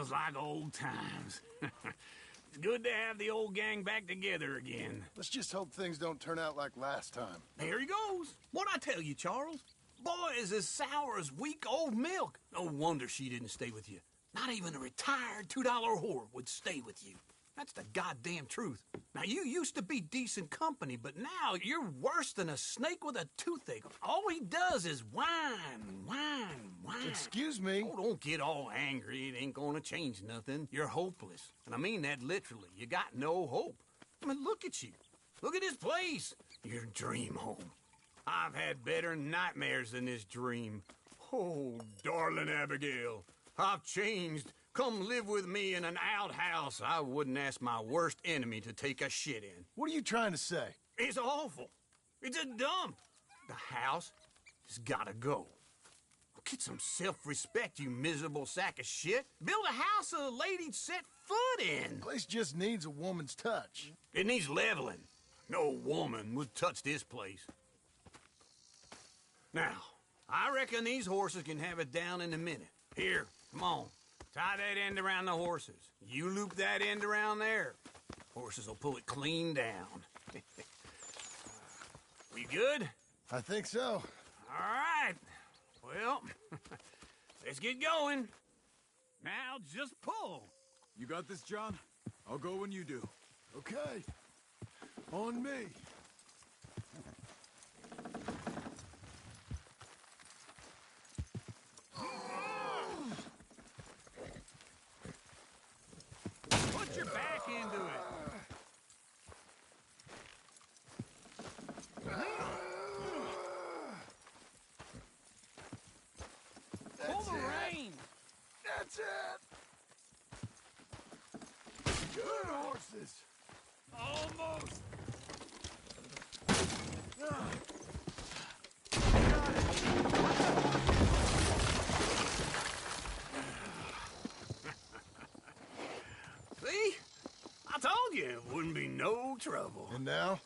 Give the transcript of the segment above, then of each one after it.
Feels like old times. It's good to have the old gang back together again. Let's just hope things don't turn out like last time. There he goes. What'd I tell you, Charles? Boy is as sour as week-old milk. No wonder she didn't stay with you. Not even a retired $2 whore would stay with you. That's the goddamn truth. Now, you used to be decent company, but now you're worse than a snake with a toothache. All he does is whine. Excuse me? Oh, don't get all angry. It ain't gonna change nothing. You're hopeless. And I mean that literally. You got no hope. I mean, look at you. Look at this place. Your dream home. I've had better nightmares than this dream. Oh, darling Abigail, I've changed. Come live with me in an outhouse I wouldn't ask my worst enemy to take a shit in. What are you trying to say? It's awful. It's a dump. The house has gotta go. Get some self-respect, you miserable sack of shit. Build a house a lady'd set foot in. The place just needs a woman's touch. It needs leveling. No woman would touch this place. Now, I reckon these horses can have it down in a minute. Here, come on. Tie that end around the horses. You loop that end around there. Horses will pull it clean down. We good? I think so. All right. Well, let's get going. Now just pull. You got this, John? I'll go when you do. Okay. On me. Put your back into it. Pull the rein. That's it. Good horses. Almost. See? I told you it wouldn't be no trouble. And now?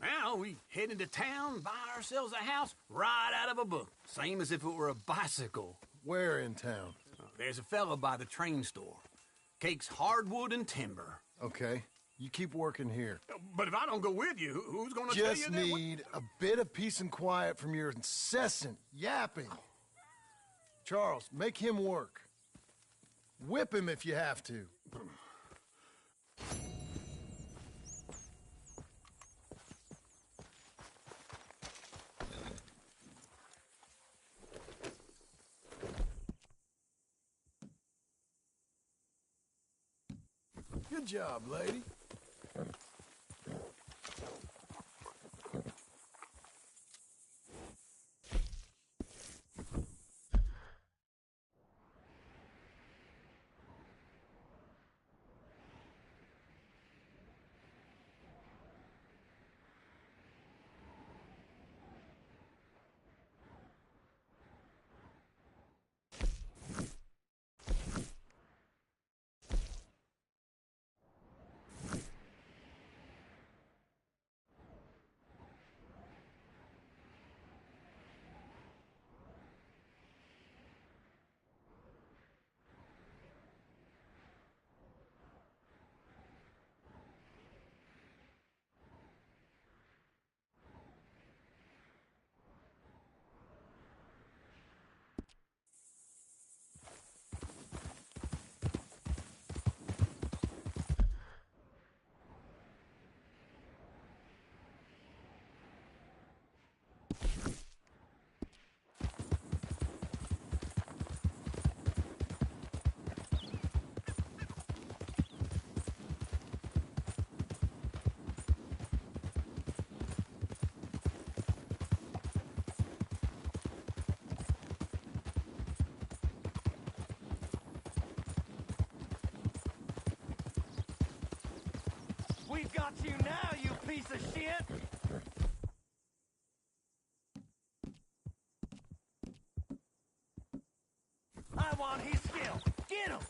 Now we head into town, buy ourselves a house right out of a book. Same as if it were a bicycle. Where in town? There's a fella by the train store. Cakes hardwood and timber. Okay. You keep working here. But if I don't go with you, who's gonna tell you Just that? need a bit of peace and quiet from your incessant yapping. Charles, make him work. Whip him if you have to. Good job, lady. We've got you now, you piece of shit! I want his skill! Get him!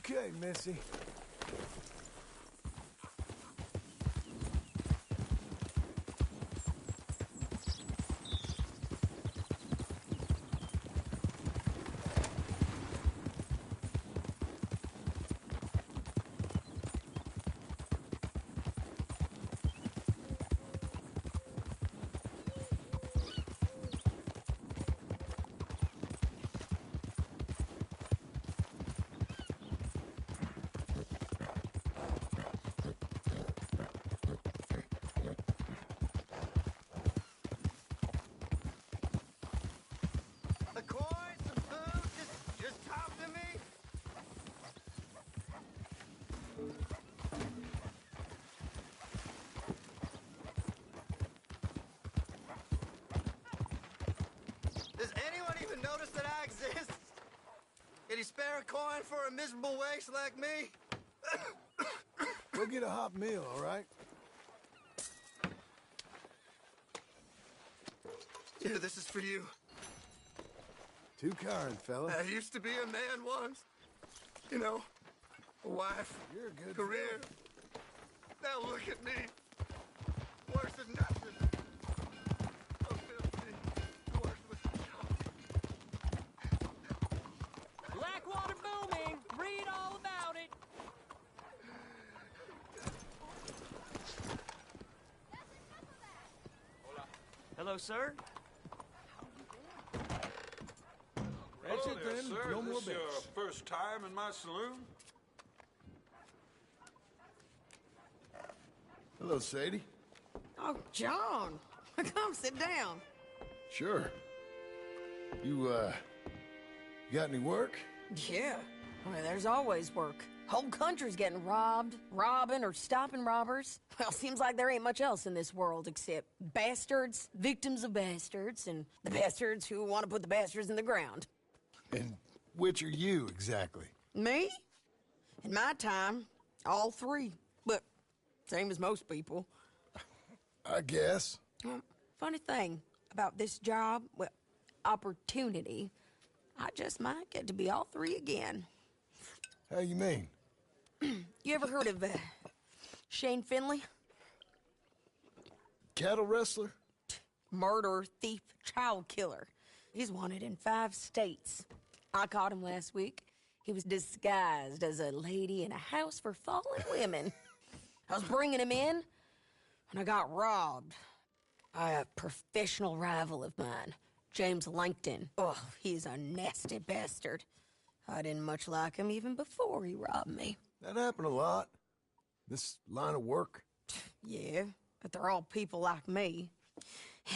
Okay, Missy. A coin, some food, just talk to me. Does anyone even notice that I exist? Can you spare a coin for a miserable waste like me? Go get a hot meal, all right? Yeah, this is for you. Too kind, fella. I used to be a man once. You know, a wife, You're a good career. Now look at me. Worse than nothing. I'm filthy. Worthless junk. Blackwater booming. Read all about it. Hello, sir. That's Hello it there, then. sir. No Is more this your bets. first time in my saloon? Hello, Sadie. Oh, John. Come sit down. Sure. You got any work? Yeah. I mean, there's always work. Whole country's getting robbed, robbing, or stopping robbers. Well, seems like there ain't much else in this world except bastards, victims of bastards, and the bastards who want to put the bastards in the ground. And which are you, exactly? Me? In my time, all three. But same as most people. I guess. Funny thing about this job, well, opportunity, I just might get to be all three again. How you mean? You ever heard of Shane Finley? Cattle wrestler? Murderer, thief, child killer. He's wanted in 5 states. I caught him last week. He was disguised as a lady in a house for fallen women. I was bringing him in, and I got robbed by a professional rival of mine, James Langton. Oh, he's a nasty bastard. I didn't much like him even before he robbed me. That happened a lot. This line of work. Yeah, but they're all people like me.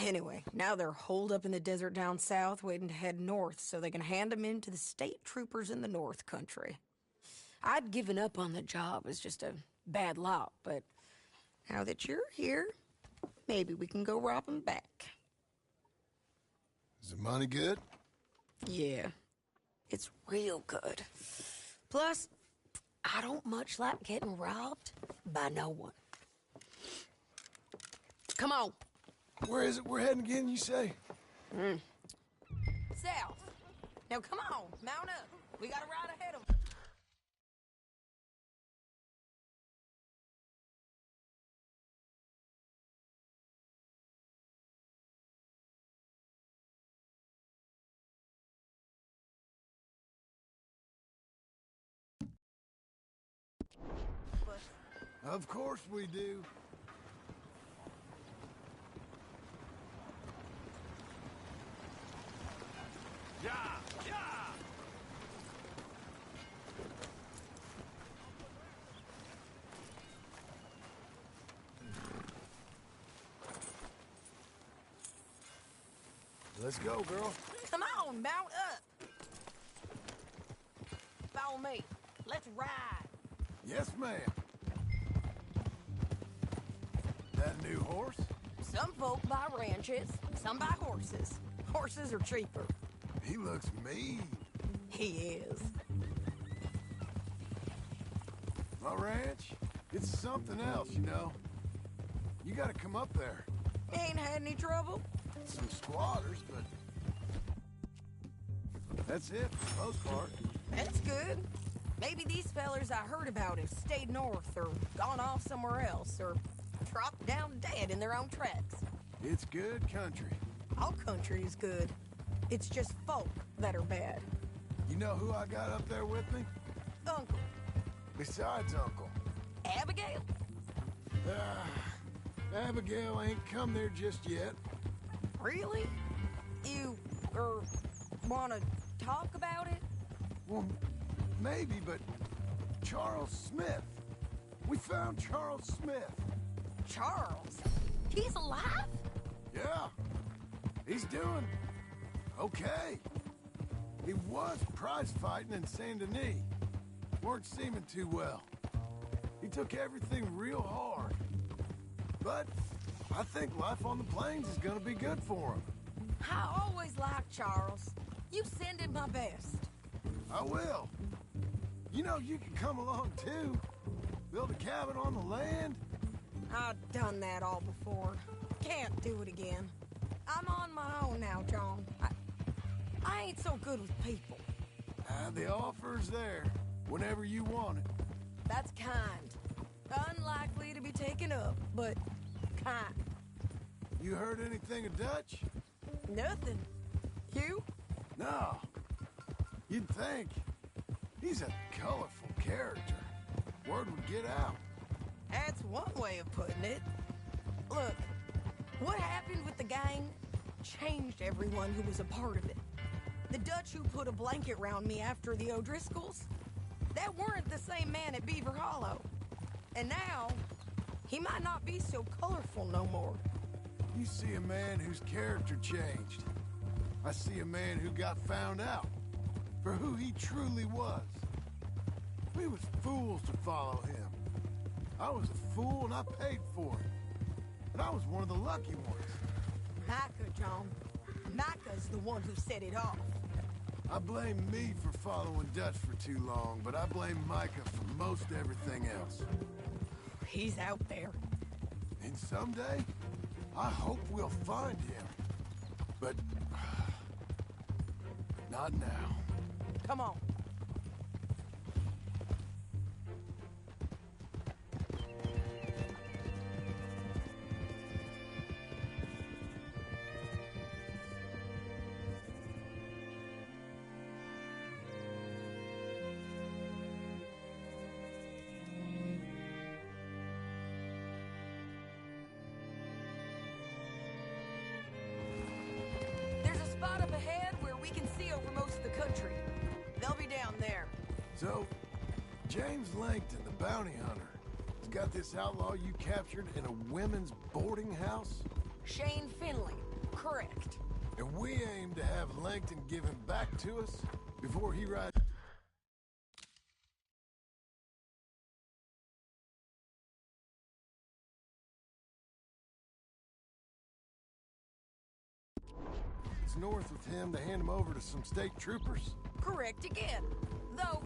Anyway, now they're holed up in the desert down south, waiting to head north so they can hand them in to the state troopers in the north country. I'd given up on the job as just a bad lot, but now that you're here, maybe we can go rob them back. Is the money good? Yeah, it's real good. Plus, I don't much like getting robbed by no one. Come on. Where is it we're heading again, you say? South. Now come on, mount up. We got a ride ahead of us. Of course we do. Yeah, yeah. Let's go, girl. Come on, mount up. Follow me. Let's ride. Yes, ma'am. That a new horse? Some folk buy ranches, some buy horses. Horses are cheaper. He looks mean. He is. My ranch, it's something else, you know. You gotta come up there. Ain't had any trouble? Some squatters, but... That's it, for the most part. That's good. Maybe these fellers I heard about have stayed north or gone off somewhere else or dropped down dead in their own tracks. It's good country. All country is good. It's just folk that are bad. You know who I got up there with me? Uncle, Besides Uncle. Abigail? Abigail ain't come there just yet. Really? You, wanna talk about it? Well, maybe, but Charles Smith. We found Charles Smith. Charles? He's alive? Yeah. He's doing okay. He was prize fighting in Saint Denis. Weren't seeming too well. He took everything real hard. But I think life on the plains is gonna be good for him. I always liked Charles. You send him my best. I will. You know, you can come along too. Build a cabin on the land. I've done that all before. Can't do it again. I'm on my own now, John. I ain't so good with people. The offer's there whenever you want it. That's kind. Unlikely to be taken up, but kind. You heard anything of Dutch? Nothing. You? No. You'd think. He's a colorful character. Word would get out. That's one way of putting it. Look, what happened with the gang changed everyone who was a part of it. The Dutch who put a blanket round me after the O'Driscolls, that weren't the same man at Beaver Hollow. And now, he might not be so colorful no more. You see a man whose character changed. I see a man who got found out for who he truly was. We was fools to follow him. I was a fool and I paid for it. And I was one of the lucky ones. Micah, John. Micah's the one who set it off. I blame me for following Dutch for too long, but I blame Micah for most everything else. He's out there. And someday, I hope we'll find him. But not now. Come on. There's a spot up ahead where we can see over most of the country. They'll be down there. So, James Langton, the bounty hunter, has got this outlaw you captured in a women's boarding house? Shane Finley. Correct. And we aim to have Langton give him back to us before he rides... It's north with him to hand him over to some state troopers? Correct again. Though,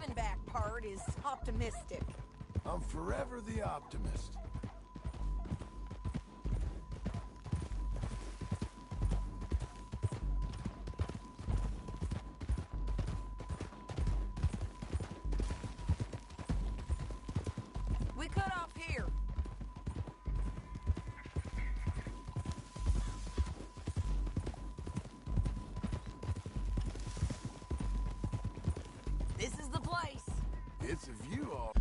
giving back part is optimistic. I'm forever the optimist. We cut off here. This is the place. It's a view all.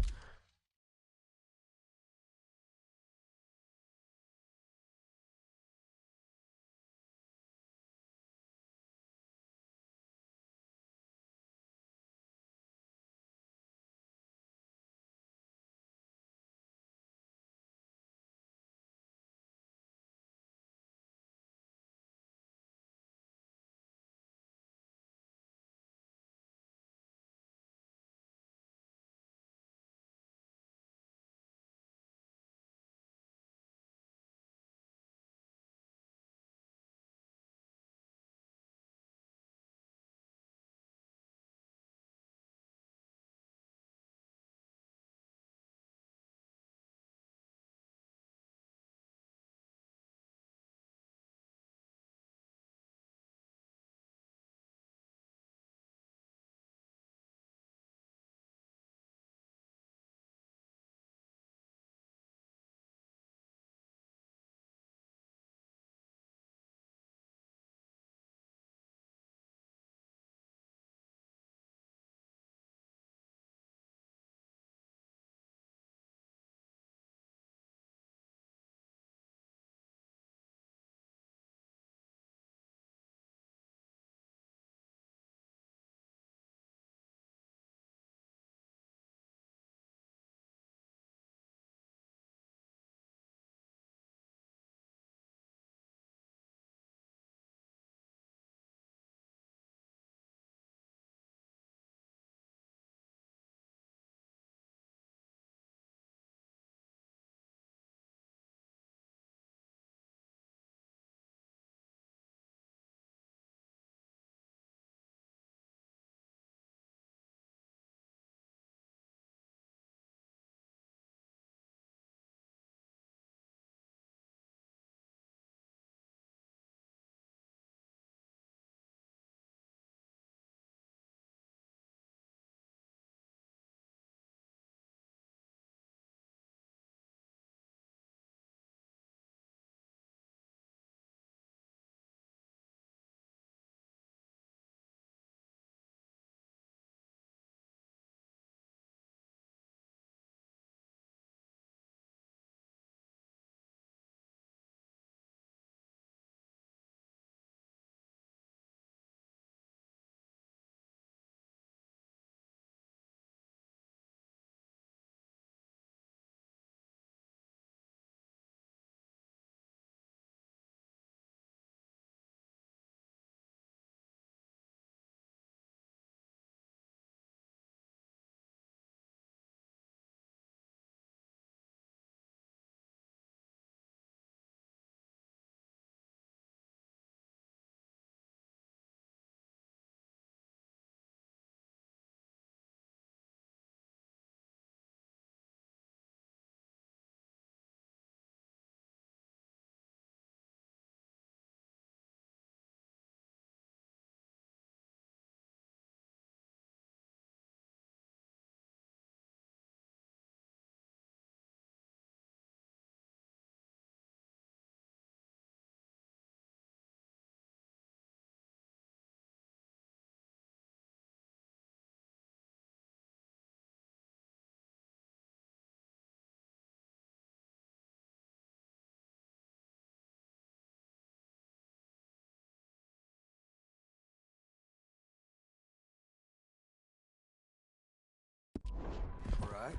Right?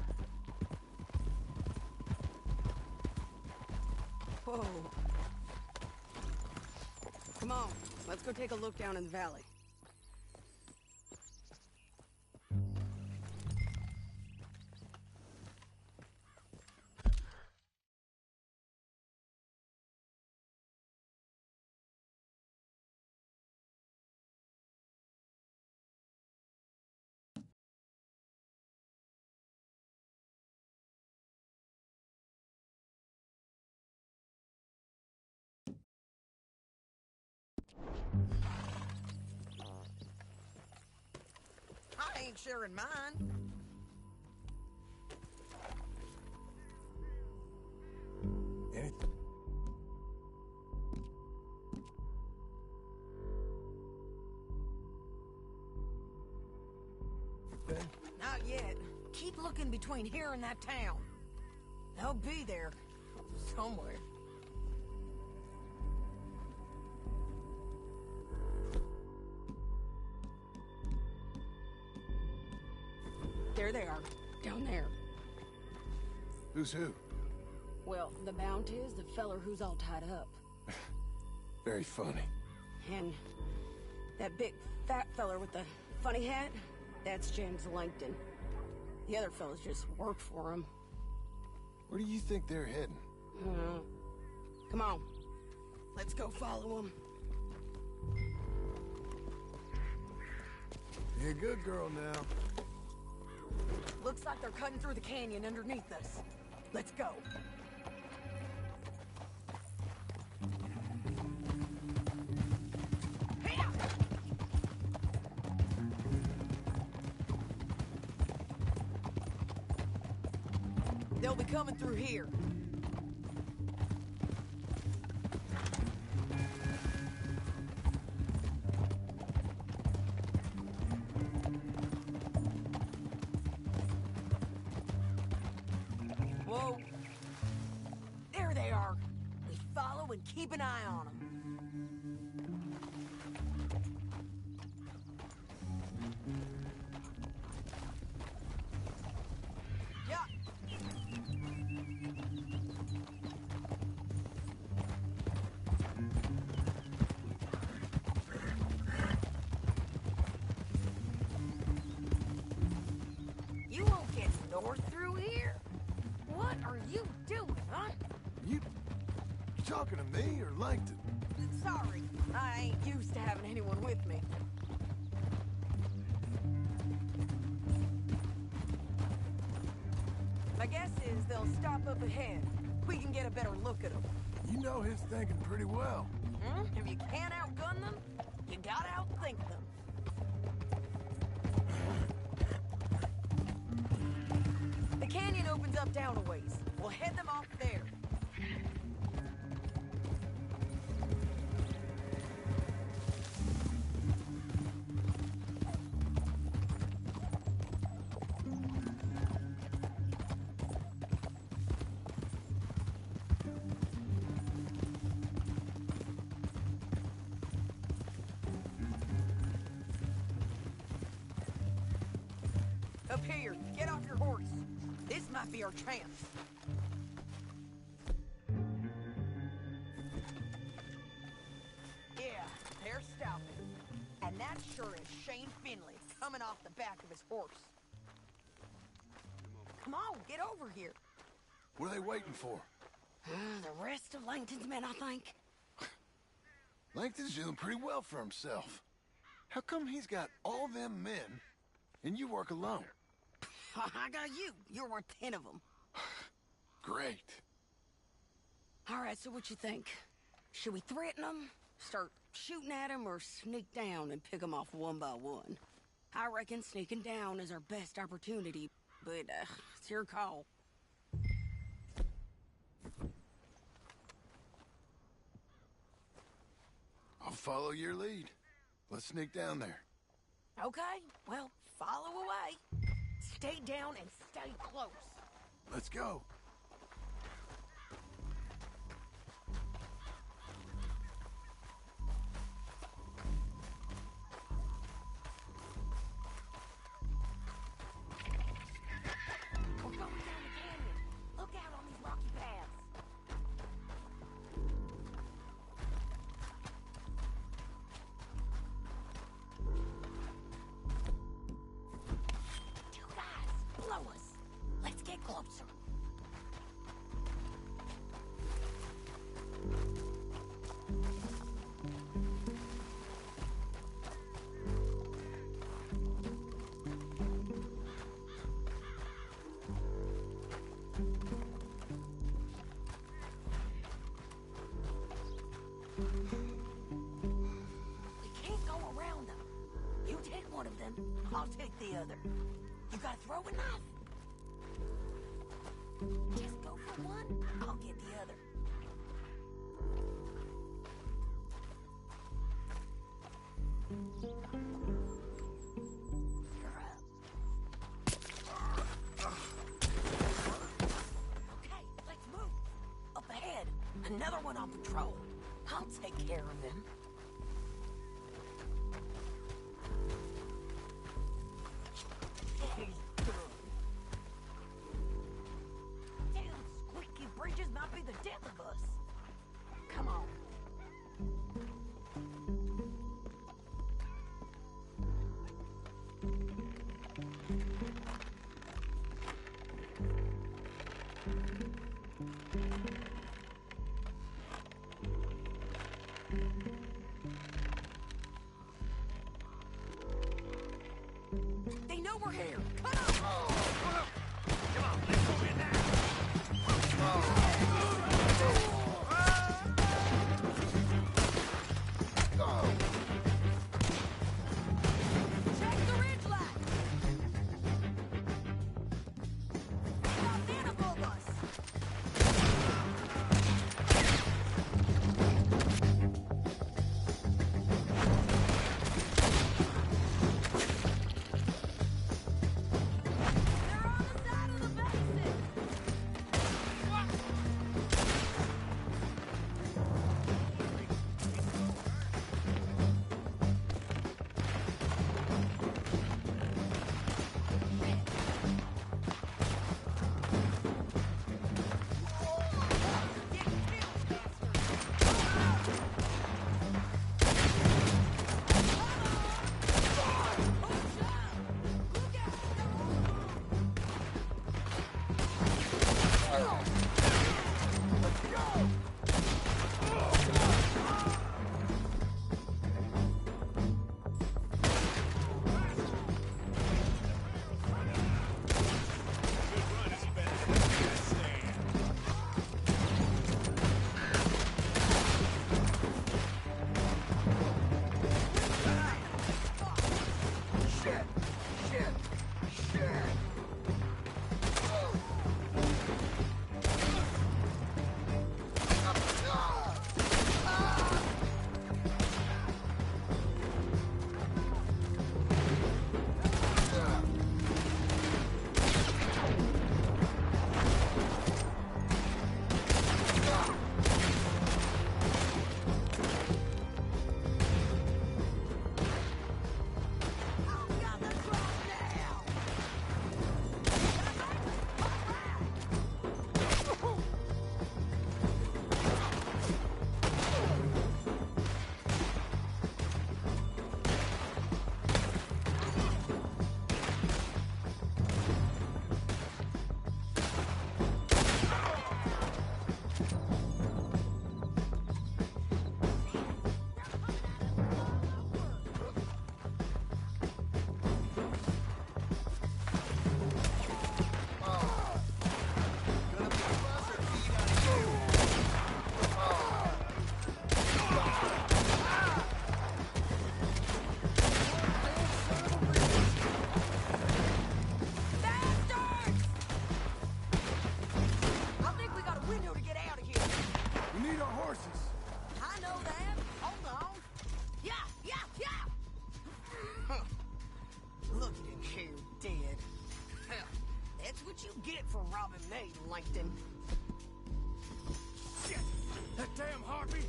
Whoa. Come on, let's go take a look down in the valley. I ain't sharing mine. Anything? Not yet. Keep looking between here and that town. They'll be there. Somewhere. There they are. Down there. Who's who? Well, the Bounty is the feller who's all tied up. Very funny. And that big fat feller with the funny hat, that's James Langton. The other fellas just work for him. Where do you think they're heading? Come on. Let's go follow them. You're a good girl now. Looks like they're cutting through the canyon underneath us. Let's go. They'll be coming through here. Whoa. There they are. We follow and keep an eye on them. Yeah. You won't get north through here. What are you doing, huh? You talking to me or Langton? Sorry, I ain't used to having anyone with me. My guess is they'll stop up ahead. We can get a better look at them. You know his thinking pretty well. If you can't outgun them, you gotta outthink them. The canyon opens up down a ways. We'll head them off there. Up here, get off your horse. This might be our chance. Yeah, they're stopping. And that sure is Shane Finley coming off the back of his horse. Come on, get over here. What are they waiting for? The rest of Langton's men, I think. Langton's doing pretty well for himself. How come he's got all them men and you work alone? I got you. You're worth 10 of them. Great. All right, so what you think? Should we threaten them, start shooting at them, or sneak down and pick them off one by one? I reckon sneaking down is our best opportunity, but it's your call. I'll follow your lead. Let's sneak down there. Okay, well, follow away. Stay down and stay close. Let's go. We're going down the canyon. Look out on these rocky paths. You guys, blow us. Let's get closer. one, I'll take the other. You got a throwing knife? Just go for one, I'll get the other. You're up. Okay, let's move. Up ahead, another one on patrol. I'll take care of them. Damn, squeaky bridges might be the death of us. Come on. They know we're here. Come on. Come on, let's go in now. Check the ridge line. Got men above us. They're on the side of the basin. Get killed, bastard. Push up. Look Bastards! I think we got a window to get out of here. We need our horses. I know that. Hold on. Yeah, yeah, yeah! Huh. Look at him here, dead. Hell, that's what you get for robbing me, Langton. Shit! That damn harpy!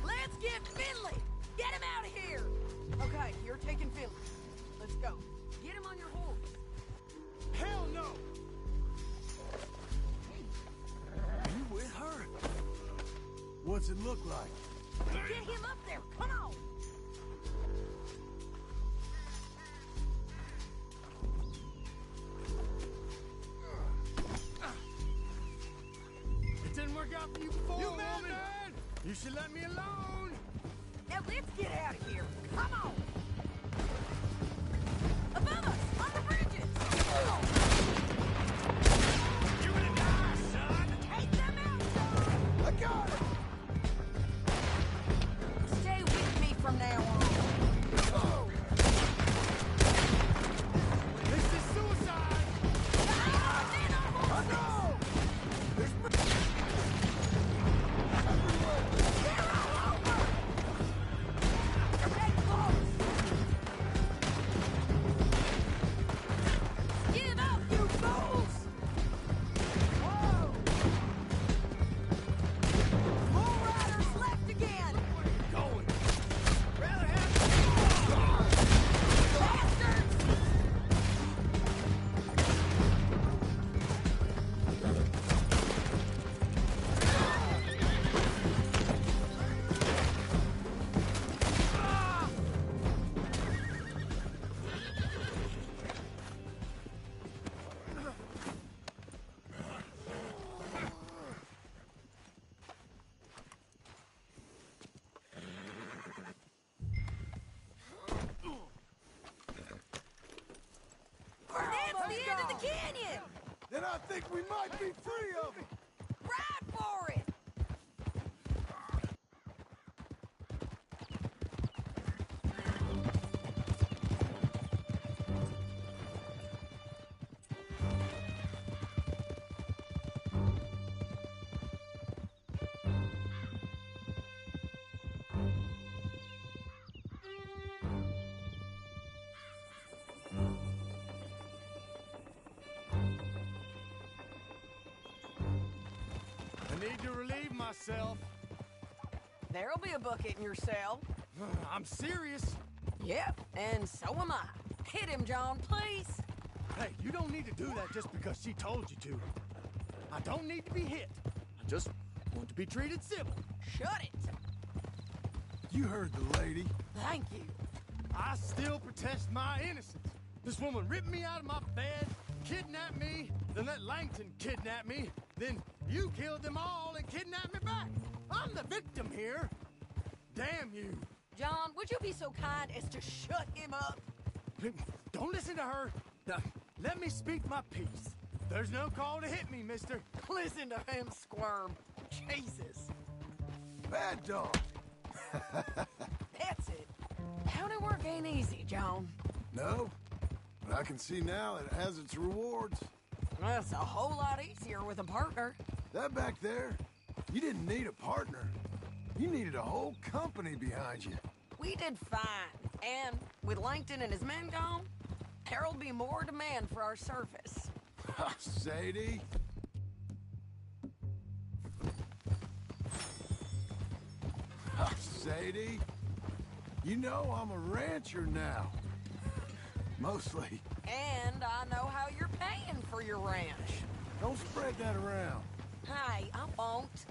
Let's get Finley! Get him out of here! Okay, you're taking Finley. Let's go. Get him on your horse. Hell no! You with her? What's it look like? Get him up there! Come on! It didn't work out for you before, you man! You should let me alone! Now let's get out of here! Come on! Above us! On the bridges! You're gonna die, son! Take them out, son! I got it! Stay with me from now on. think we might be free of him. Ride for it! I need to relieve myself. There'll be a bucket in your cell. I'm serious. Yep, and so am I. Hit him, John, please. Hey, you don't need to do that just because she told you to. I don't need to be hit. I just want to be treated civil. Shut it. You heard the lady. Thank you. I still protest my innocence. This woman ripped me out of my bed, kidnapped me, then let Langton kidnap me, then you killed them all and kidnapped me back. I'm the victim here. Damn you. John, would you be so kind as to shut him up? Don't listen to her. Let me speak my piece. There's no call to hit me, mister. Listen to him squirm. Jesus. Bad dog. That's it. County work ain't easy, John. No, but I can see now it has its rewards. That's a whole lot easier with a partner. That back there, you didn't need a partner. You needed a whole company behind you. We did fine. And with Langton and his men gone, there'll be more demand for our service. Sadie. Sadie. You know I'm a rancher now. Mostly. And I know how you're paying for your ranch. Don't spread that around. Hey, I won't.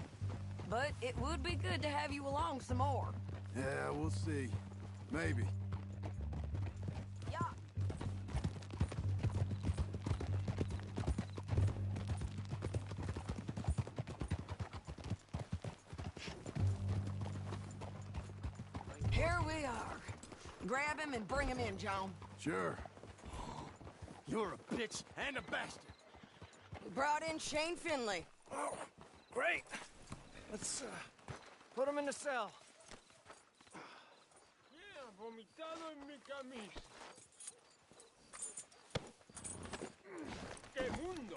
But it would be good to have you along some more. Yeah, we'll see. Maybe. Yeah. Here we are. Grab him and bring him in, John. Sure. You're a bitch and a bastard. We brought in Shane Finley. Oh, great. Let's put him in the cell. Yeah, vomitado en mi camisa. ¡Qué mundo!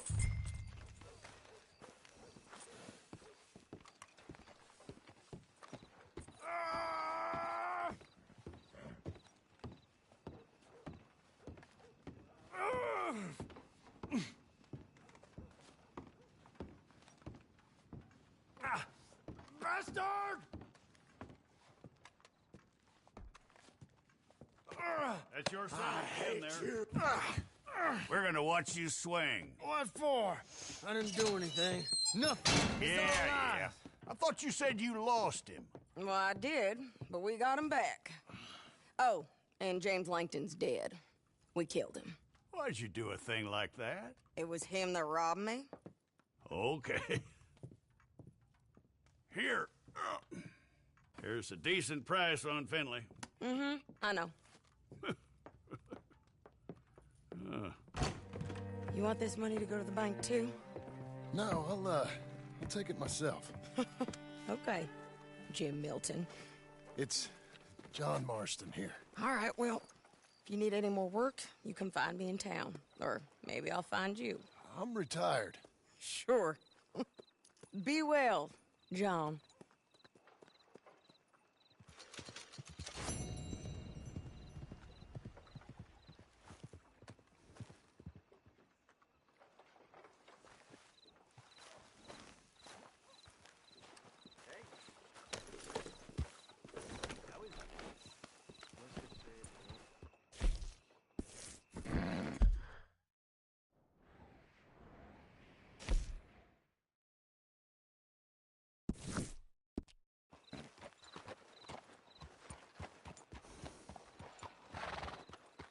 Bastard! That's your son in there. We're gonna watch you swing. What for? I didn't do anything. Nothing. It's all lies. Yeah. I thought you said you lost him. Well, I did, but we got him back. Oh, and James Langton's dead. We killed him. Why'd you do a thing like that? It was him that robbed me. Okay. Here. Here's a decent price on Finley. Mm-hmm, I know. You want this money to go to the bank, too? No, I'll take it myself. Okay, Jim Milton. It's John Marston here. All right, well, if you need any more work, you can find me in town. Or maybe I'll find you. I'm retired. Sure. Be well, John.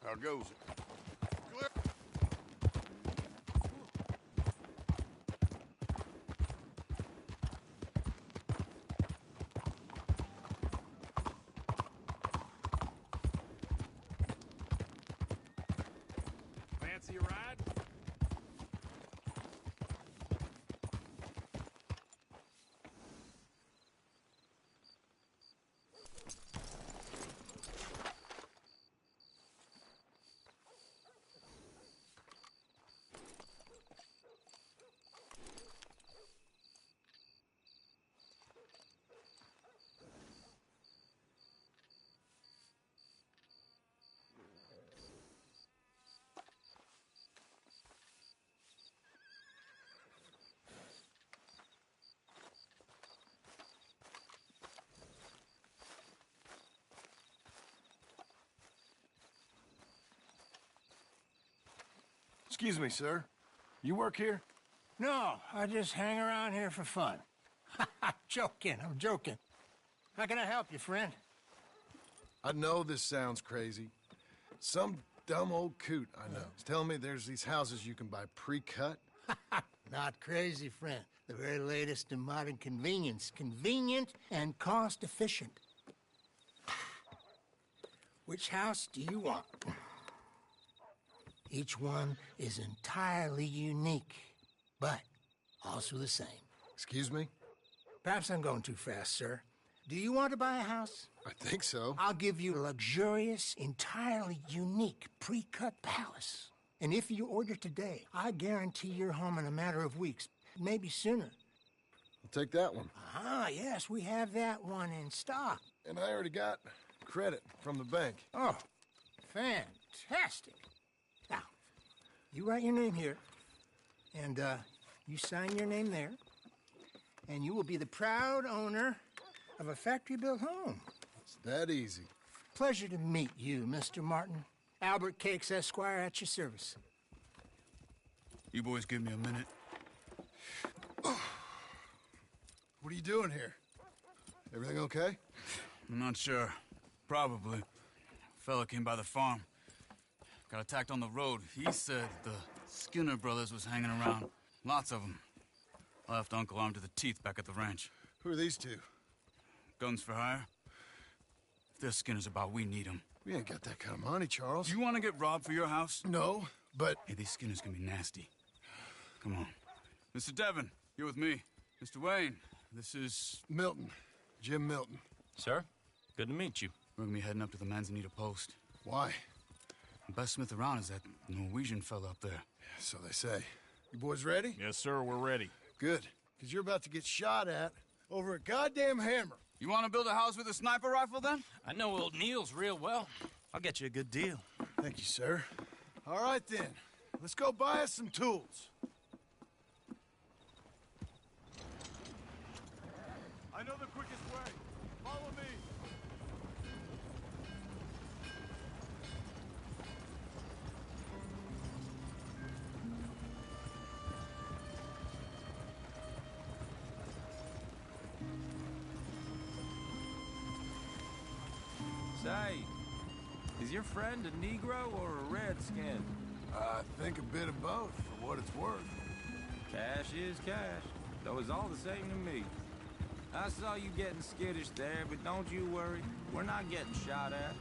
How goes it? Fancy a ride? Excuse me, sir. You work here? No, I just hang around here for fun. I'm joking. How can I help you, friend? I know this sounds crazy. Some dumb old coot I know is telling me there's these houses you can buy pre-cut. Not crazy, friend. The very latest in modern convenience. Convenient and cost-efficient. Which house do you want? Each one is entirely unique, but also the same. Excuse me? Perhaps I'm going too fast, sir. Do you want to buy a house? I think so. I'll give you a luxurious, entirely unique pre-cut palace. And if you order today, I guarantee you're home in a matter of weeks, maybe sooner. I'll take that one. Ah, yes, we have that one in stock. And I already got credit from the bank. Oh, fantastic. Now, you write your name here, and you sign your name there, and you will be the proud owner of a factory-built home. It's that easy. Pleasure to meet you, Mr. Martin. Albert Cakes, Esquire, at your service. You boys give me a minute. What are you doing here? Everything okay? I'm not sure. Probably. Fella came by the farm. Got attacked on the road. He said the Skinner brothers was hanging around. Lots of them. I left Uncle armed to the teeth back at the ranch. Who are these two? Guns for hire? If they're Skinner's about, we need them. We ain't got that kind of money, Charles. You want to get robbed for your house? No, but... Hey, these Skinners can be nasty. Come on. Mr. Devon, you're with me. Mr. Wayne, this is... Milton. Jim Milton. Sir, good to meet you. We're gonna be heading up to the Manzanita post. Why? The best smith around is that Norwegian fella up there. So they say. You boys ready? Yes, sir, we're ready. Good. Because you're about to get shot at over a goddamn hammer. You want to build a house with a sniper rifle, then? I know old Neil's real well. I'll get you a good deal. Thank you, sir. All right, then. Let's go buy us some tools. I know the quickest way. Follow me. Say, is your friend a Negro or a Redskin? I think a bit of both, for what it's worth. Cash is cash, though it's all the same to me. I saw you getting skittish there, but don't you worry. We're not getting shot at.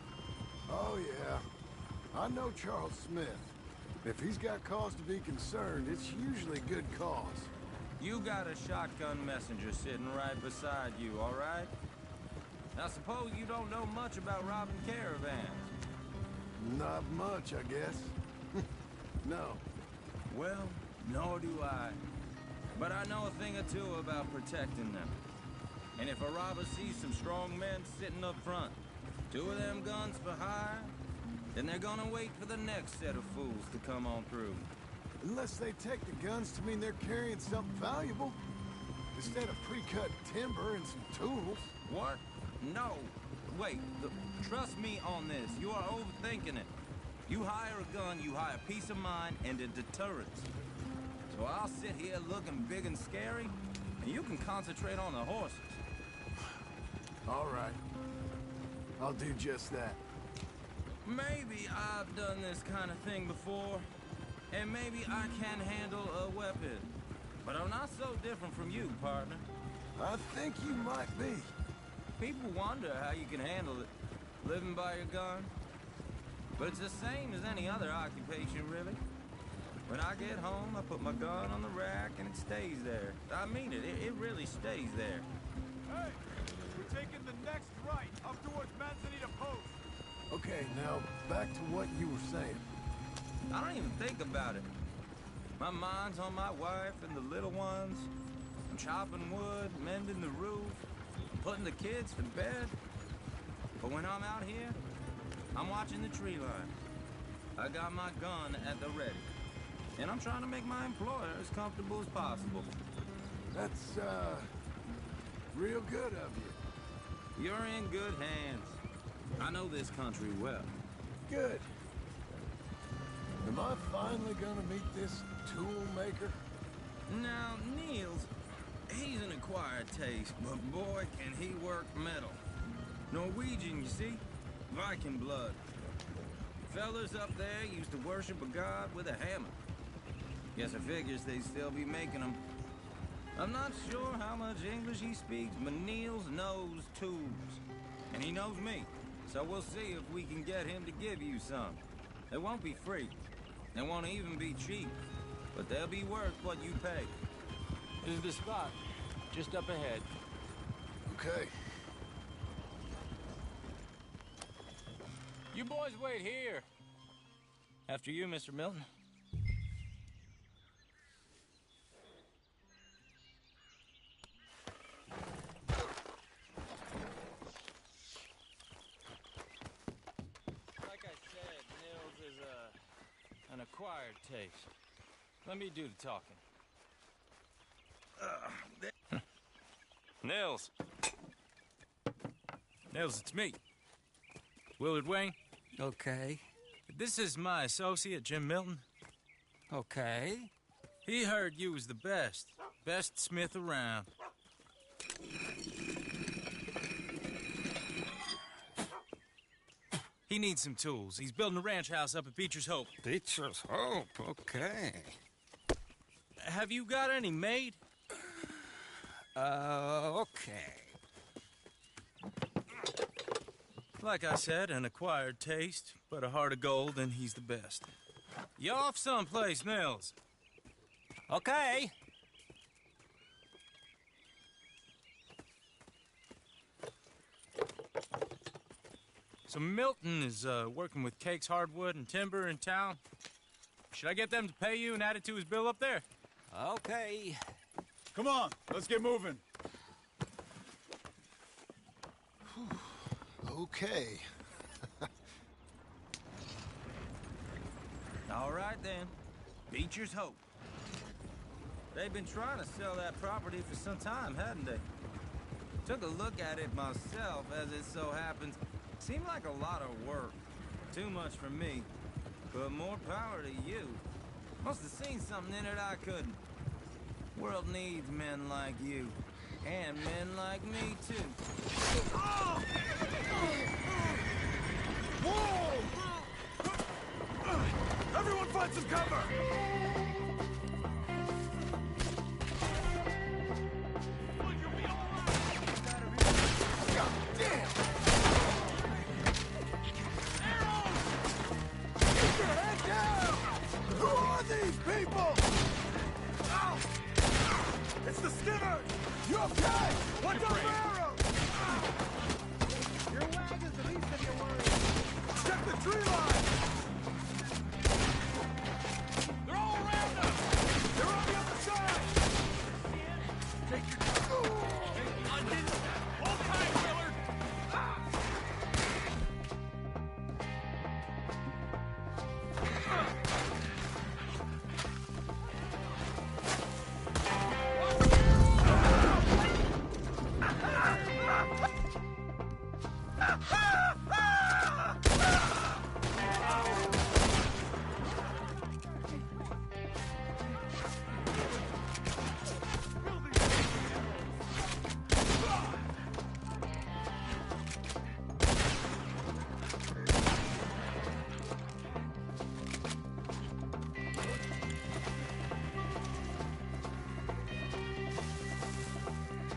Oh, yeah. I know Charles Smith. If he's got cause to be concerned, it's usually a good cause. You got a shotgun messenger sitting right beside you, all right? Now, suppose you don't know much about robbing caravans. Not much, I guess. No. Well, nor do I. But I know a thing or two about protecting them. And if a robber sees some strong men sitting up front, 2 of them guns for hire, then they're gonna wait for the next set of fools to come on through. Unless they take the guns to mean they're carrying something valuable. Instead of pre-cut timber and some tools. What? No. Wait, trust me on this. You are overthinking it. You hire a gun, you hire peace of mind and a deterrence. So I'll sit here looking big and scary, and you can concentrate on the horses. All right. I'll do just that. Maybe I've done this kind of thing before, and maybe I can handle a weapon. But I'm not so different from you, partner. I think you might be. People wonder how you can handle it, living by your gun. But it's the same as any other occupation, really. When I get home, I put my gun on the rack and it stays there. I mean it, it really stays there. Hey, we're taking the next right up towards Manzanita Post. Okay, now back to what you were saying. I don't even think about it. My mind's on my wife and the little ones. I'm chopping wood, mending the roof, putting the kids to bed. But when I'm out here, I'm watching the tree line. I got my gun at the ready. And I'm trying to make my employer as comfortable as possible. That's, real good of you. You're in good hands. I know this country well. Good. Am I finally gonna meet this tool maker? Now, Niels, he's an acquired taste, but boy, can he work metal. Norwegian, you see? Viking blood. Fellas up there used to worship a god with a hammer. Guess I figures they'd still be making them. I'm not sure how much English he speaks, but Niels knows tools. And he knows me, so we'll see if we can get him to give you some. They won't be free. They won't even be cheap. But they'll be worth what you pay. This is the spot. Just up ahead. Okay. You boys wait here. After you, Mr. Milton. Like I said, Nils is an acquired taste. Let me do the talking. Nils. Nils, it's me. Willard Wayne. Okay. This is my associate, Jim Milton. Okay. He heard you was the best. Best smith around. He needs some tools. He's building a ranch house up at Beecher's Hope. Beecher's Hope, okay. Have you got any made? Okay. Like I said, an acquired taste, but a heart of gold, and he's the best. You off someplace, Nils? Okay. So Milton is working with Cakes Hardwood and Timber in town. Should I get them to pay you and add it to his bill up there? Okay. Come on, let's get moving. Okay. All right, then. Beecher's Hope. They've been trying to sell that property for some time, hadn't they? Took a look at it myself, as it so happens. Seemed like a lot of work. Too much for me. But more power to you. Must have seen something in it I couldn't. World needs men like you. And men like me, too. Whoa! Everyone find some cover! God damn! Get your head down! Who are these people? Ow! It's the Skinner! You okay? Watch out for arrows! Your wagon's the least of your worries. Check the tree line! They're all around us! They're on the other side! Take your time. I did it! Hold tight, Willard!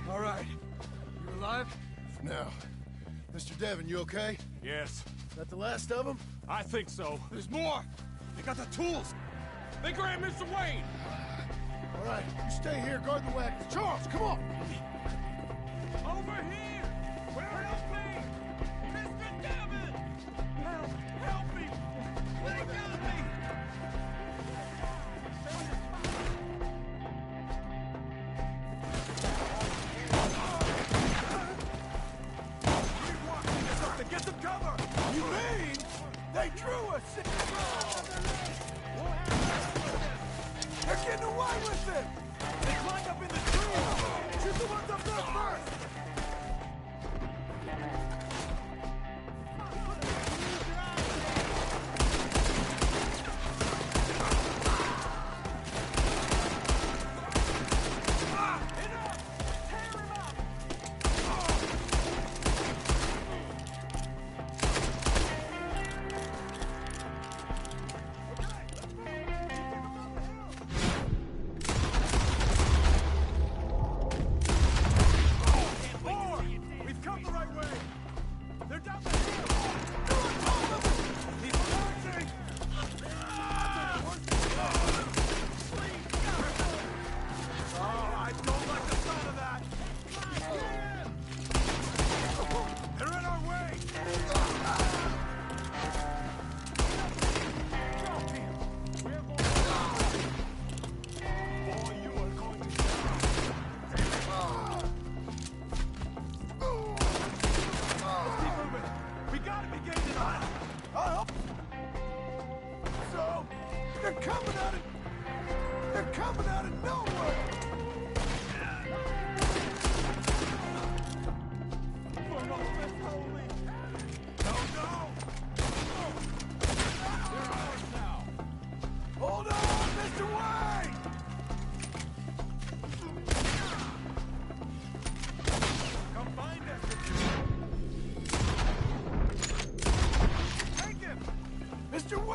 All right. You alive? Now, Mr. Devon, you okay? Yes, Is that the last of them? I think so. There's more! They got the tools! They grabbed Mr. Wayne! All right, you stay here, guard the wagons. Charles, come on! Over here! Help me! Mr. Devon! Help me! They got me! Get some cover! You mean they drew us? They're getting away with it! They climbed up in the trees! Shoot the ones up there first!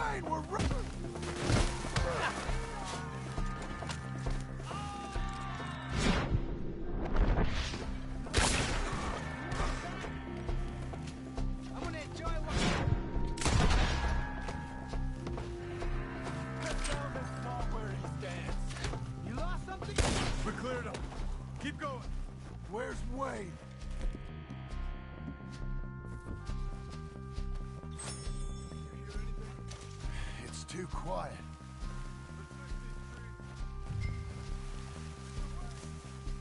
Wayne, we're running! I'm gonna enjoy what... Down this small where he stands. You lost something? We cleared him. Keep going. Where's Wayne? It's too quiet.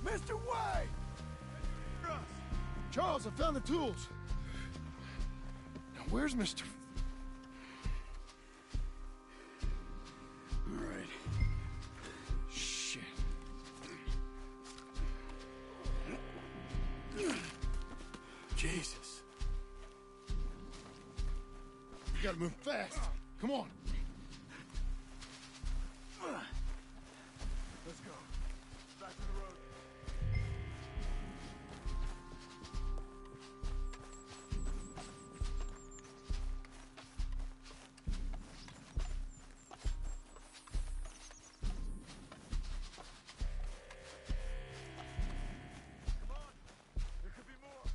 Mr. Wayne! Charles, I found the tools. Now, where's Mr. All right. Shit. Jesus. You gotta move fast. Come on. Let's go. Back to the road. Come on. There could be more.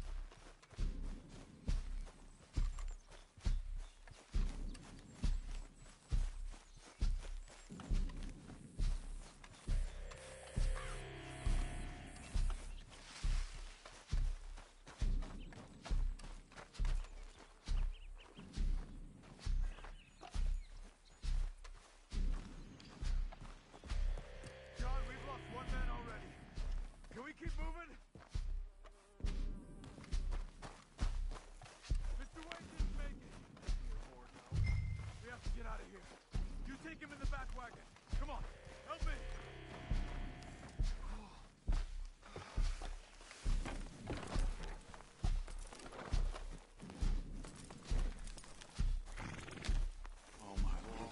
John, we've lost one man already. Can we keep moving? Mr. Wayne didn't make it. We have to get out of here. You take him in the back wagon. Come on, help me.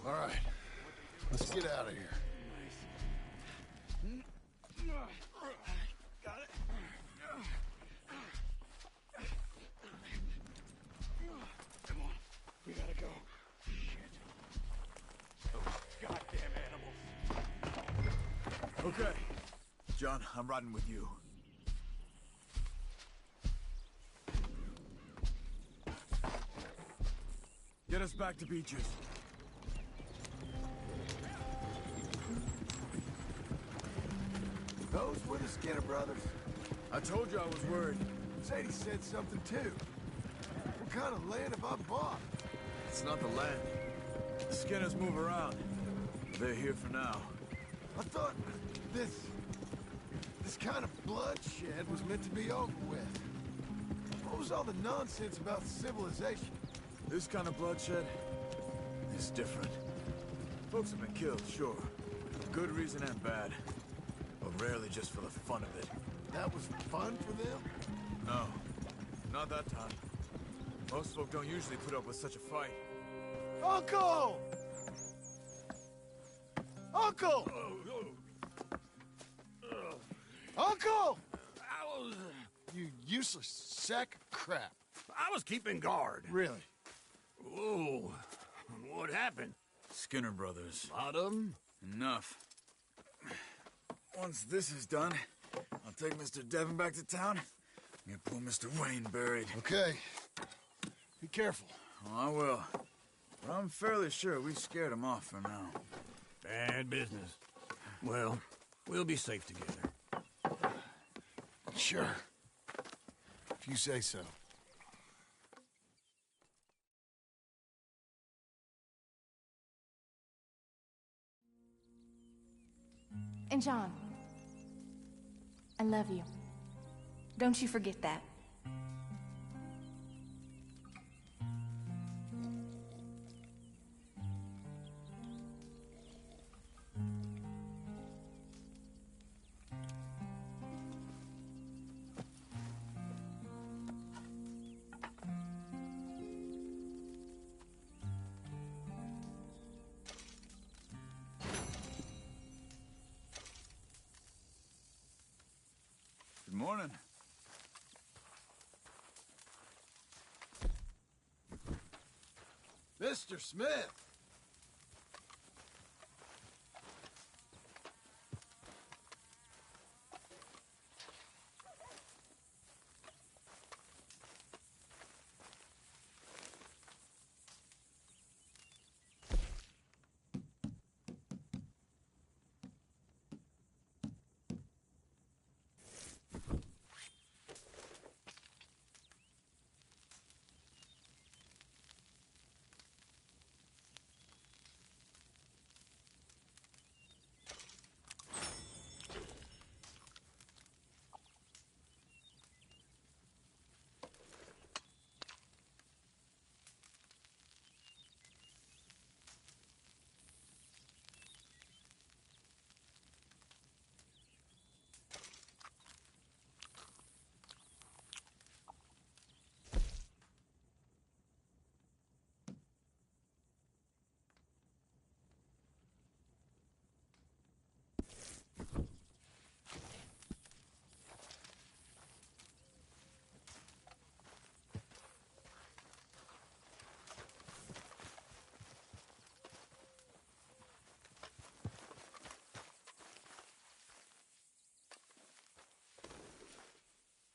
All right. Let's get out of here. Got it. Come on, we gotta go. Shit. Those goddamn animals. Okay. John, I'm riding with you. Get us back to Beaches. Those were the Skinner brothers? I told you I was worried. Sadie said something too. What kind of land have I bought? It's not the land. The Skinners move around. They're here for now. I thought this kind of bloodshed was meant to be over with. What was all the nonsense about civilization? This kind of bloodshed is different. Folks have been killed, sure. For good reason and bad. But rarely just for the fun of it. That was fun for them? No. Not that time. Most folk don't usually put up with such a fight. Uncle! Uncle! Uncle! You useless sack of crap. I was keeping guard. Really? Whoa. What happened? Skinner brothers. Lot of them? Enough. Once this is done, I'll take Mr. Devon back to town and get poor Mr. Wayne buried. Okay. Be careful. Oh, I will. But I'm fairly sure we scared him off for now. Bad business. Well, we'll be safe together. Sure. If you say so. And John, I love you. Don't you forget that. Good morning. Mr. Smith!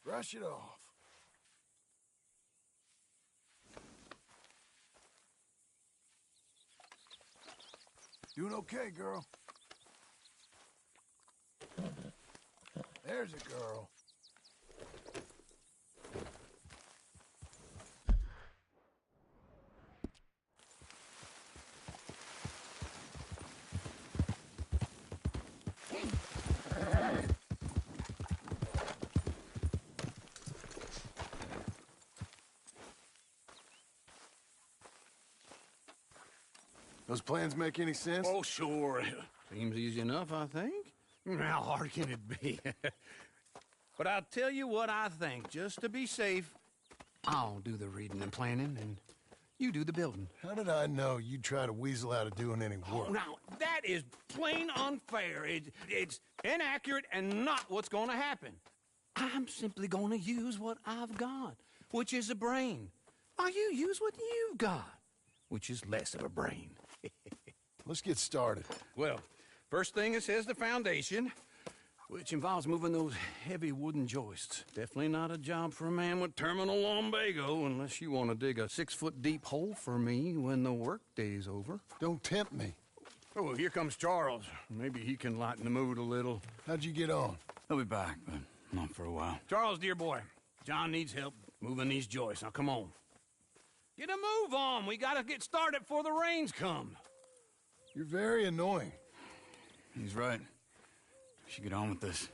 Brush it off. Doing okay, girl. There's a girl. Those plans make any sense? Oh, sure. Seems easy enough, I think. How hard can it be? But I'll tell you what I think. Just to be safe, I'll do the reading and planning, and you do the building. How did I know you'd try to weasel out of doing any work? Oh, now, that is plain unfair. It's inaccurate and not what's going to happen. I'm simply going to use what I've got, which is a brain. While you use what you've got, which is less of a brain. Let's get started. Well, first thing it says the foundation, which involves moving those heavy wooden joists. Definitely not a job for a man with terminal lumbago, unless you want to dig a 6-foot deep hole for me when the workday's over. Don't tempt me. Oh, here comes Charles. Maybe he can lighten the mood a little. How'd you get on? He'll be back, but not for a while. Charles, dear boy, John needs help moving these joists. Now, come on. Get a move on. We gotta get started before the rains come. You're very annoying. He's right. We should get on with this.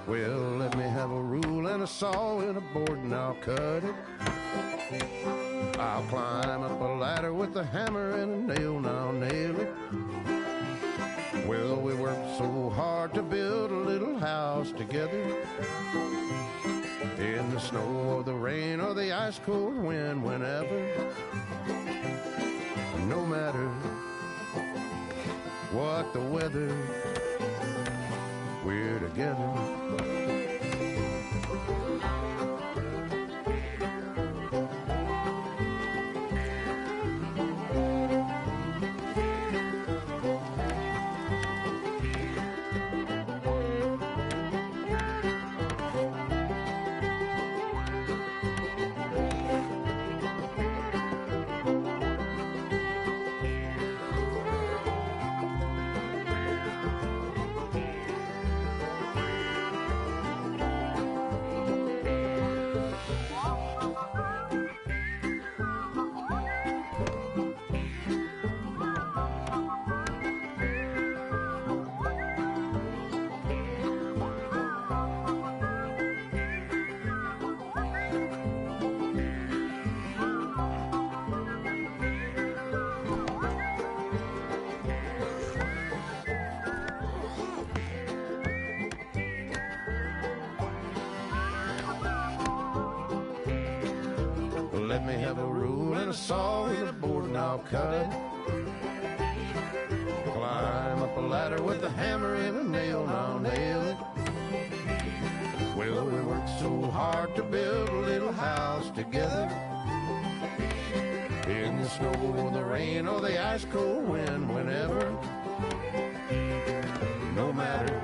Well, let me have a rule and a saw and a board and I'll cut it. I'll climb up a ladder with a hammer and a nail and I'll nail it. Well, we worked so hard to build a little house together. In the snow or the rain or the ice cold wind, whenever. No matter what the weather, we're together. Let me have a rule and a saw and a board and I'll cut it. Climb up a ladder with a hammer and a nail and I'll nail it. Well, we worked so hard to build a little house together. In the snow or the rain or the ice cold wind, whenever. No matter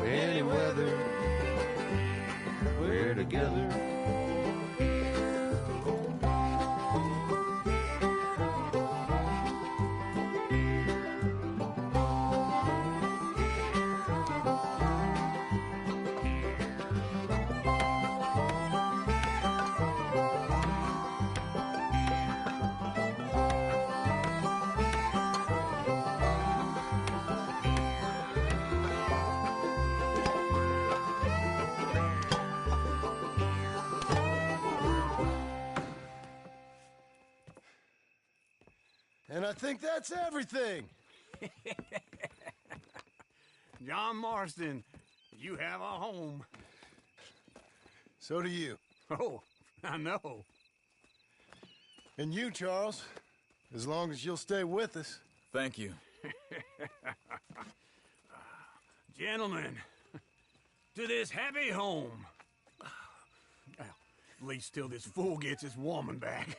any weather, we're together. I think that's everything. John Marston, you have a home. So do you. Oh, I know. And you, Charles, as long as you'll stay with us. Thank you. Gentlemen, to this happy home. Well, at least till this fool gets his woman back.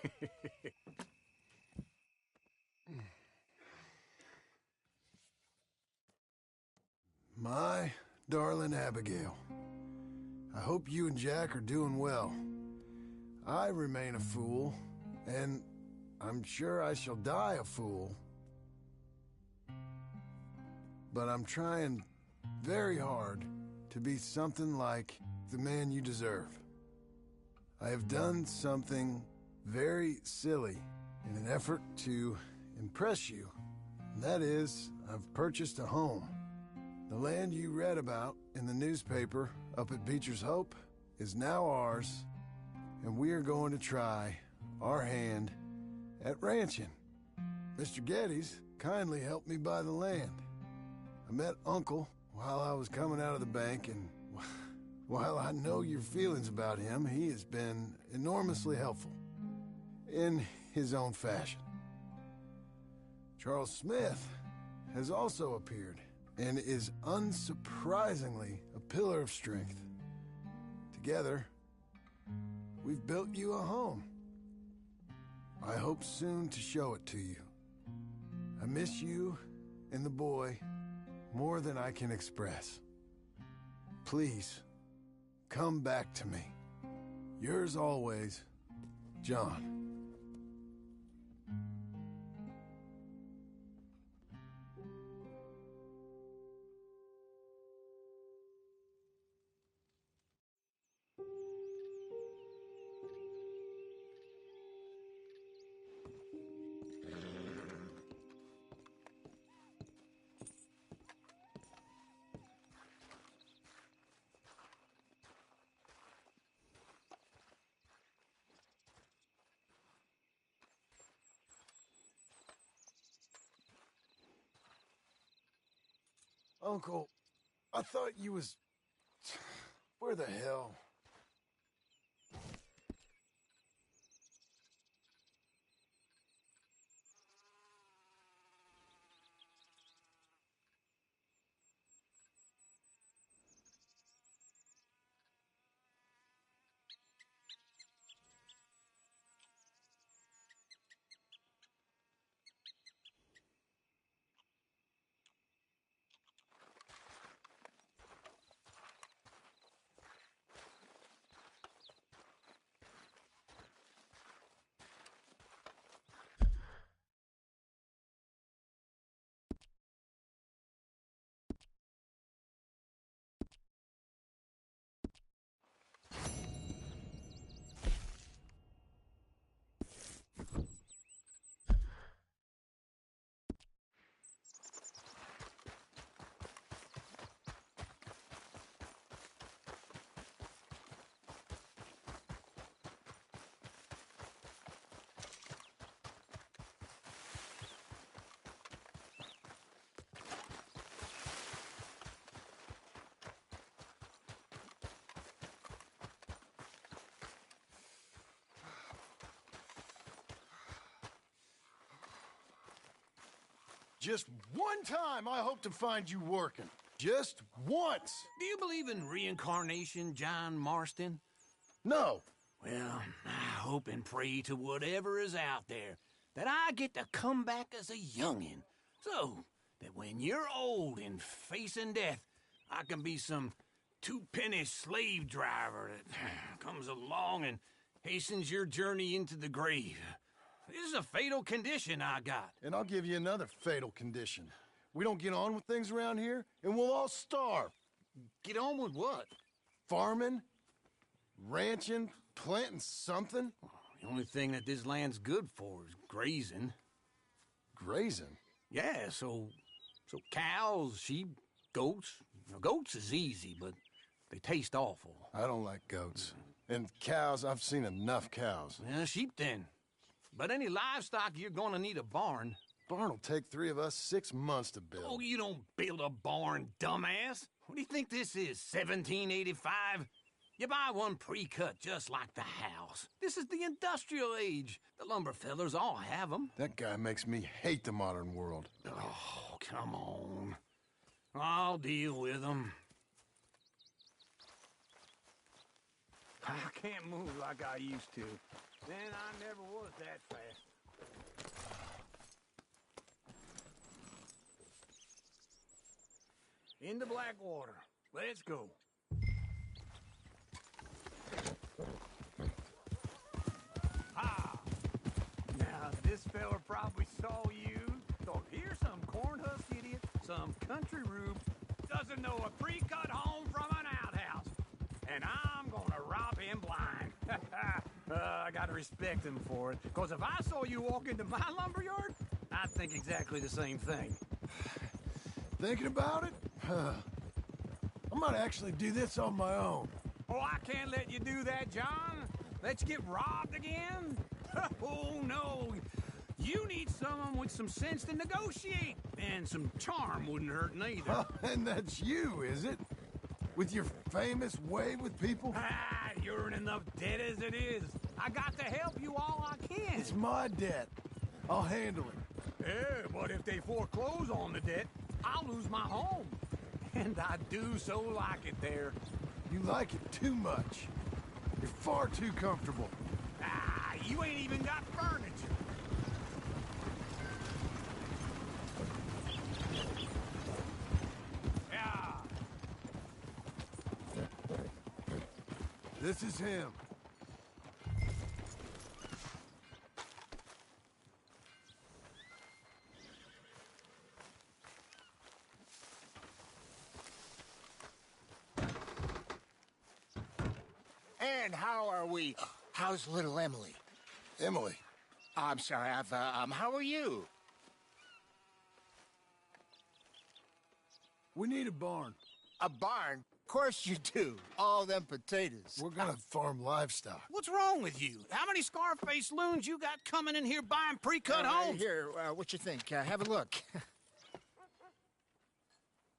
My darling Abigail, I hope you and Jack are doing well. I remain a fool, and I'm sure I shall die a fool. But I'm trying very hard to be something like the man you deserve. I have done something very silly in an effort to impress you. And that is, I've purchased a home. The land you read about in the newspaper up at Beecher's Hope is now ours, and we are going to try our hand at ranching. Mr. Geddes kindly helped me buy the land. I met Uncle while I was coming out of the bank, and while I know your feelings about him, he has been enormously helpful in his own fashion. Charles Smith has also appeared and is unsurprisingly a pillar of strength. Together, we've built you a home. I hope soon to show it to you. I miss you and the boy more than I can express. Please, come back to me. Yours always, John. Uncle, I thought you was... Where the hell? Just one time I hope to find you working. Just once. Do you believe in reincarnation, John Marston? No. Well, I hope and pray to whatever is out there that I get to come back as a youngin', so that when you're old and facing death, I can be some two-penny slave driver that comes along and hastens your journey into the grave. This is a fatal condition I got. And I'll give you another fatal condition. We don't get on with things around here, and we'll all starve. Get on with what? Farming, ranching, planting something. The only thing that this land's good for is grazing. Grazing? Yeah, so cows, sheep, goats. Now, goats is easy, but they taste awful. I don't like goats. And cows, I've seen enough cows. Yeah, sheep then. But any livestock, you're gonna need a barn. Barn will take 3 of us 6 months to build. Oh, you don't build a barn, dumbass. What do you think this is, 1785? You buy one pre-cut just like the house. This is the industrial age. The lumber fellers all have them. That guy makes me hate the modern world. Oh, come on. I'll deal with them. I can't move like I used to. Then I never was that fast. Into Blackwater. Let's go. Ah! Now, this fella probably saw you. Thought, here's some corn husk idiot, some country rube, doesn't know a pre-cut home from an outhouse. And I'm gonna rob him blind. I gotta respect him for it. Because if I saw you walk into my lumberyard, I'd think exactly the same thing. Thinking about it? I might actually do this on my own. Oh, I can't let you do that, John. Let you get robbed again? Oh, no. You need someone with some sense to negotiate. And some charm wouldn't hurt neither. And that's you, is it? With your famous way with people? Ah, you're in enough debt as it is. I got to help you all I can. It's my debt. I'll handle it. Yeah, but if they foreclose on the debt, I'll lose my home. And I do so like it there. You like it too much. You're far too comfortable. Ah, you ain't even got furniture. Yeah. This is him. And how are we? How's little Emily? Emily. I'm sorry, how are you? We need a barn. A barn? Of course you do. All them potatoes. We're gonna farm livestock. What's wrong with you? How many Scarface loons you got coming in here buying pre-cut homes? Here, what you think? Have a look.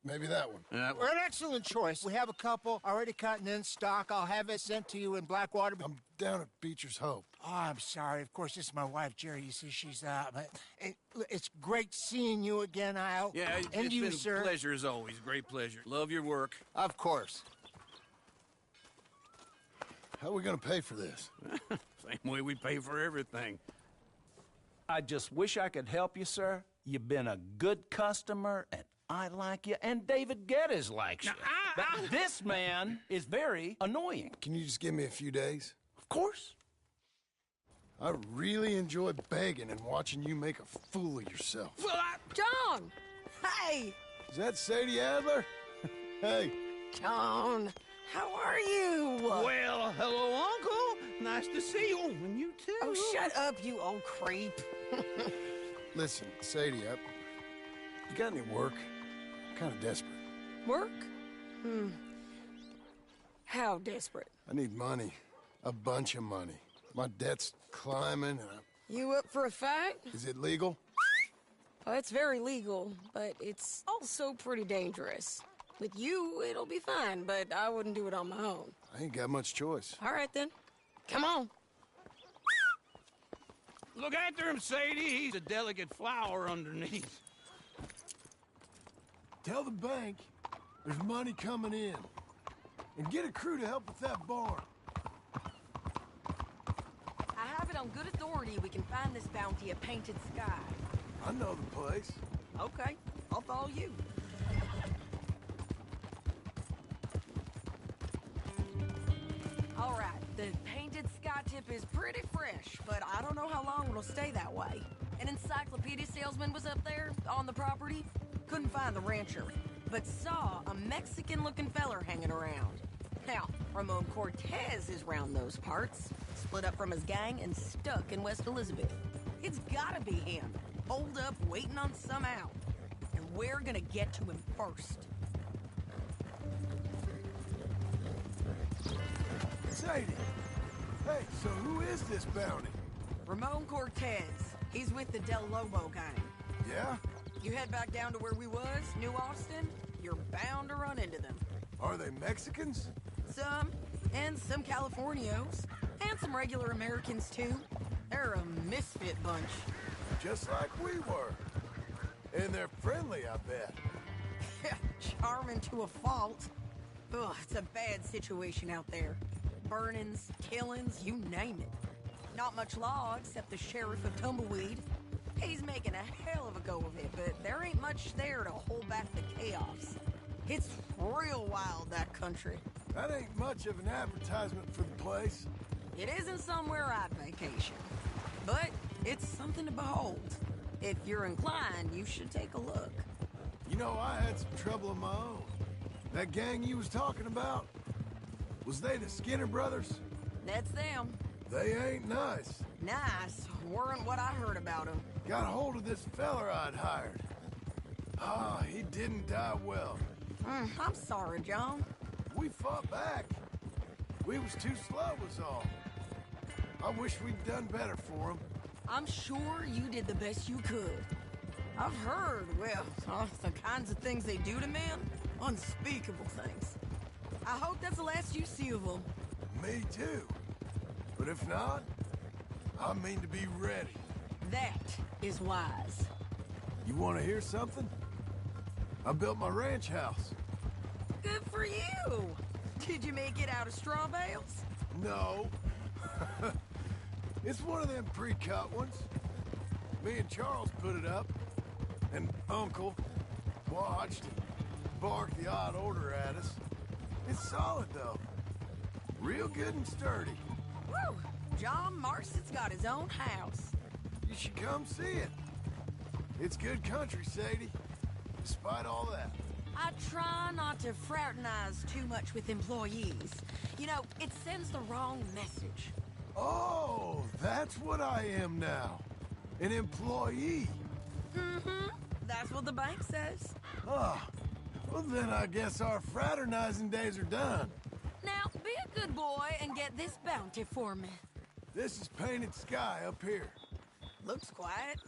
Maybe that one. We're an excellent choice. We have a couple already cut and in stock. I'll have it sent to you in Blackwater. I'm down at Beecher's Hope. Oh, I'm sorry. Of course, this is my wife, Jerry. You see, she's, it's great seeing you again, Al. Yeah, and it's you, been sir. a pleasure as always. Great pleasure. Love your work. Of course. How are we gonna pay for this? Same way we pay for everything. I just wish I could help you, sir. You've been a good customer, and I like you, and David Geddes likes you. But this man is very annoying. Can you just give me a few days? Of course. I really enjoy begging and watching you make a fool of yourself. John! Hey! Is that Sadie Adler? Hey. John, how are you? Well, hello, Uncle. Nice to see you. And you too. Oh, shut up, you old creep. Listen, Sadie, you got any work? I'm kind of desperate. Work? How desperate? I need money. A bunch of money. My debt's climbing and You up for a fight? Is it legal? Oh, it's very legal, but it's also pretty dangerous. With you, it'll be fine, but I wouldn't do it on my own. I ain't got much choice. All right, then. Come on. Look after him, Sadie. He's a delicate flower underneath. Tell the bank there's money coming in. And get a crew to help with that barn. I have it on good authority we can find this bounty at Painted Sky. I know the place. Okay, I'll follow you. All right, the Painted Sky tip is pretty fresh, but I don't know how long it'll stay that way. An encyclopedia salesman was up there on the property. Couldn't find the rancher, but saw a Mexican-looking feller hanging around. Now, Ramon Cortez is round those parts, split up from his gang and stuck in West Elizabeth. It's gotta be him, holed up waiting on some out. And we're gonna get to him first. Sadie! Hey, so who is this bounty? Ramon Cortez. He's with the Del Lobo gang. Yeah? You head back down to where we was, New Austin, you're bound to run into them. Are they Mexicans? Some, and some Californios, and some regular Americans too. They're a misfit bunch. Just like we were. And they're friendly, I bet. Yeah, charming to a fault. Ugh, it's a bad situation out there. Burnings, killings, you name it. Not much law except the sheriff of Tumbleweed. He's making a hell of a go of it, but there ain't much there to hold back the chaos. It's real wild, that country. That ain't much of an advertisement for the place. It isn't somewhere I'd vacation, but it's something to behold. If you're inclined, you should take a look. You know, I had some trouble of my own. That gang you was talking about, was they the Skinner brothers? That's them. They ain't nice. Nice weren't what I heard about them. Got a hold of this feller I'd hired. Ah, he didn't die well. I'm sorry, John. We fought back. We was too slow was all. I wish we'd done better for him. I'm sure you did the best you could. I've heard, well, the kinds of things they do to men. Unspeakable things. I hope that's the last you see of them. Me too. But if not, I mean to be ready. That is wise. You want to hear something? I built my ranch house. Good for you. Did you make it out of straw bales? No. It's one of them pre-cut ones. Me and Charles put it up, and Uncle watched and barked the odd order at us. It's solid, though. Real good and sturdy. Woo! John Marston's got his own house. You should come see it. It's good country, Sadie. Despite all that. I try not to fraternize too much with employees. You know, it sends the wrong message. Oh, that's what I am now. An employee. Mm-hmm. That's what the bank says. Ah, well then I guess our fraternizing days are done. Now, be a good boy and get this bounty for me. This is Painted Sky up here. Looks quiet.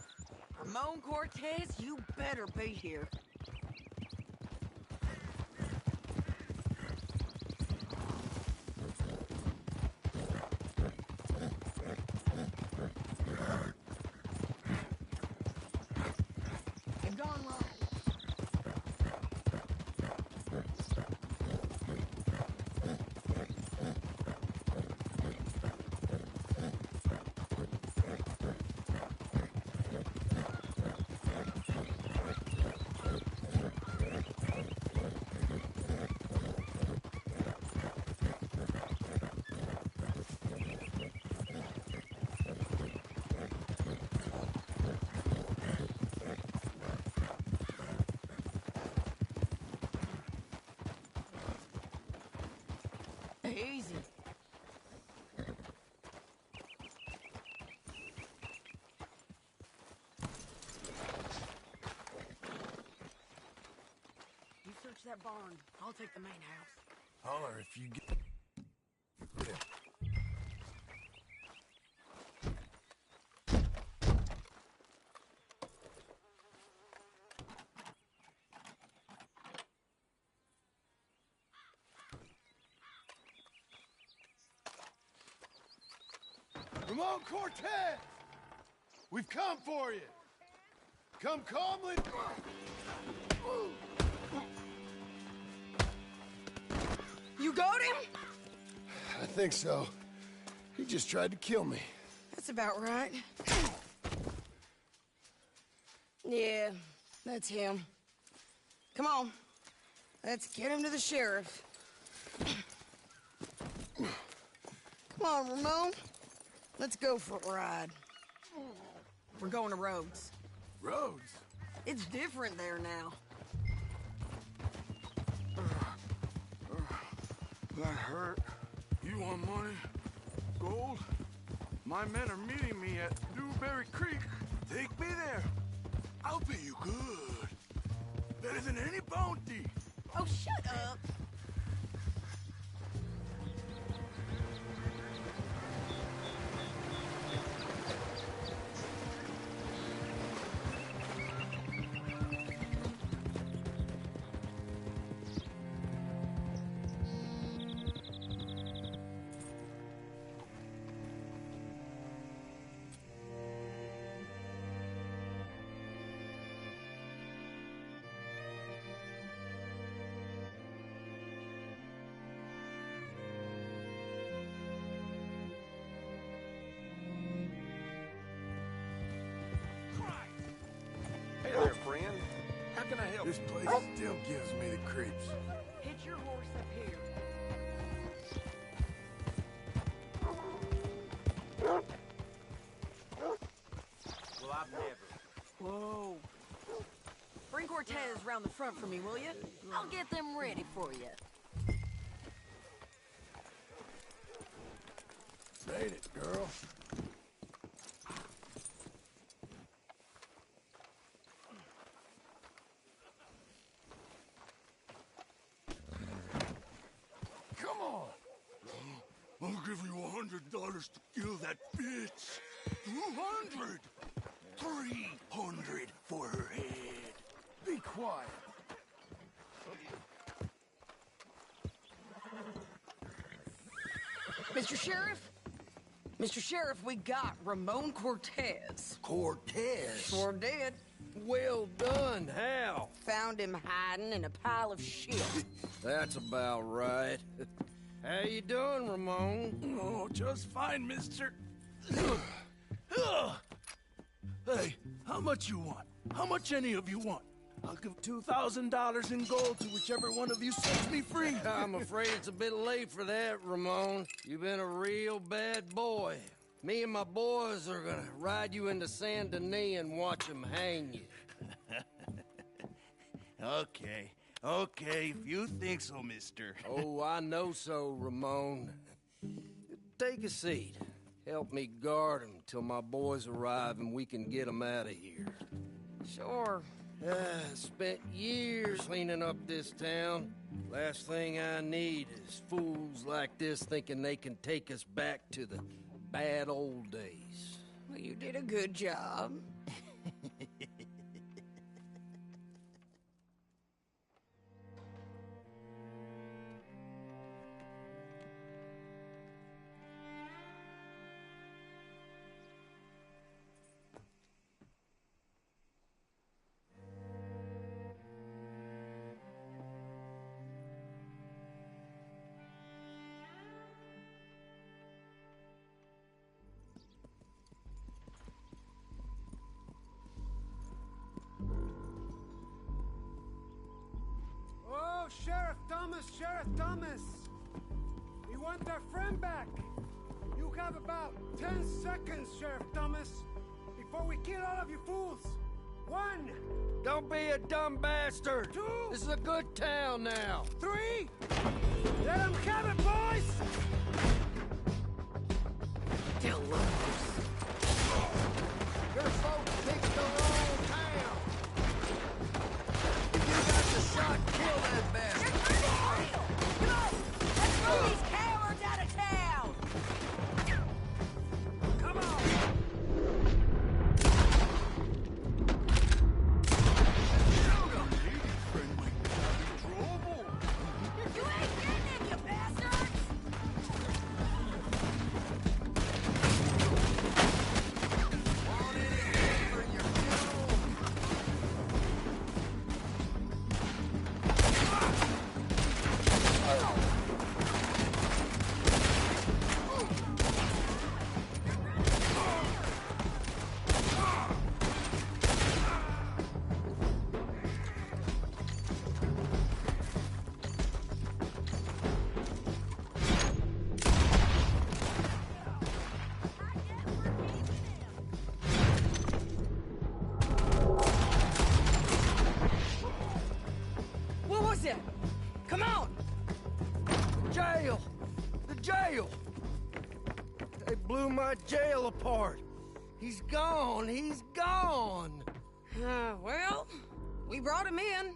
Ramon Cortez, you better be here. You've gone wrong. Easy. You search that barn. I'll take the main house. Holler if you get... Yeah. Ramon Cortez! We've come for you! Come calmly... You got him? I think so. He just tried to kill me. That's about right. Yeah, that's him. Come on. Let's get him to the sheriff. Come on, Ramon. Let's go for a ride. We're going to Rhodes. Rhodes? It's different there now. That hurt. You want money? Gold? My men are meeting me at Newberry Creek. Take me there. I'll pay you good. Better than any bounty. Oh, shut up. This place still gives me the creeps. Hitch your horse up here. Well, I've never. Whoa. Bring Cortez round the front for me, will you? I'll get them ready for you. Made it, girl. Come on. I'll give you $100 to kill that bitch. 200. 300 for her head. Be quiet. Mr. Sheriff? Mr. Sheriff, we got Ramon Cortez. Cortez? Sure did. Well done. How? Found him hiding in a pile of shit. That's about right. How you doing, Ramon? Oh, just fine, mister. Hey, how much you want? How much any of you want? I'll give $2,000 in gold to whichever one of you sets me free. I'm afraid it's a bit late for that, Ramon. You've been a real bad boy. Me and my boys are gonna ride you into Saint Denis and watch them hang you. Okay, if you think so, mister. Oh, I know so, Ramon. Take a seat. Help me guard them till my boys arrive and we can get them out of here. Sure. Spent years cleaning up this town. Last thing I need is fools like this thinking they can take us back to the bad old days. Well, you did a good job. Oh, Sheriff Thomas! We want our friend back! You have about 10 seconds, Sheriff Thomas, before we kill all of you fools! 1! Don't be a dumb bastard! 2! This is a good town now! 3! Let them have it, boys! Your folks picked the wrong town! If you got the shot, kill that bastard! Let's move these cowards out of town! Come on! You ain't getting it, you bastards! What was it? Come on! Jail! The jail! They blew my jail apart! He's gone! He's gone! Well, we brought him in.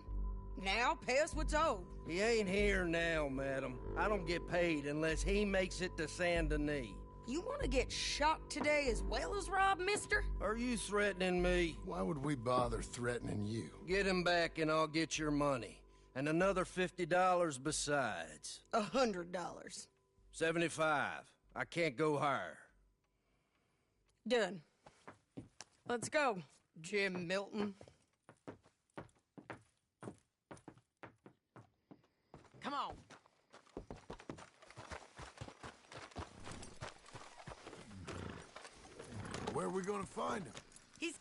Now pay us what's owed. He ain't here now, madam. I don't get paid unless he makes it to Saint Denis. You want to get shot today as well as rob, mister? Are you threatening me? Why would we bother threatening you? Get him back and I'll get your money. And another $50 besides. $100. 75. I can't go higher. Done. Let's go, Jim Milton. Come on. Where are we gonna find him? He's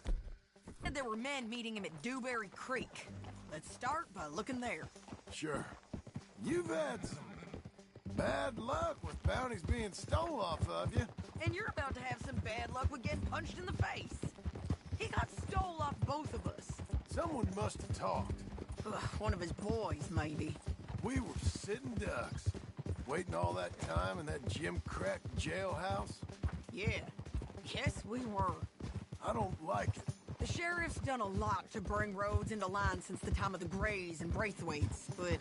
there were men meeting him at Dewberry Creek. Let's start by looking there. Sure. You've had some bad luck with bounties being stole off of you. And you're about to have some bad luck with getting punched in the face. He got stole off both of us. Someone must have talked. Ugh, one of his boys, maybe. We were sitting ducks, waiting all that time in that Jim Crack jailhouse. Yeah. Yes, we were. I don't like it. The sheriff's done a lot to bring roads into line since the time of the Grays and Braithwaites, but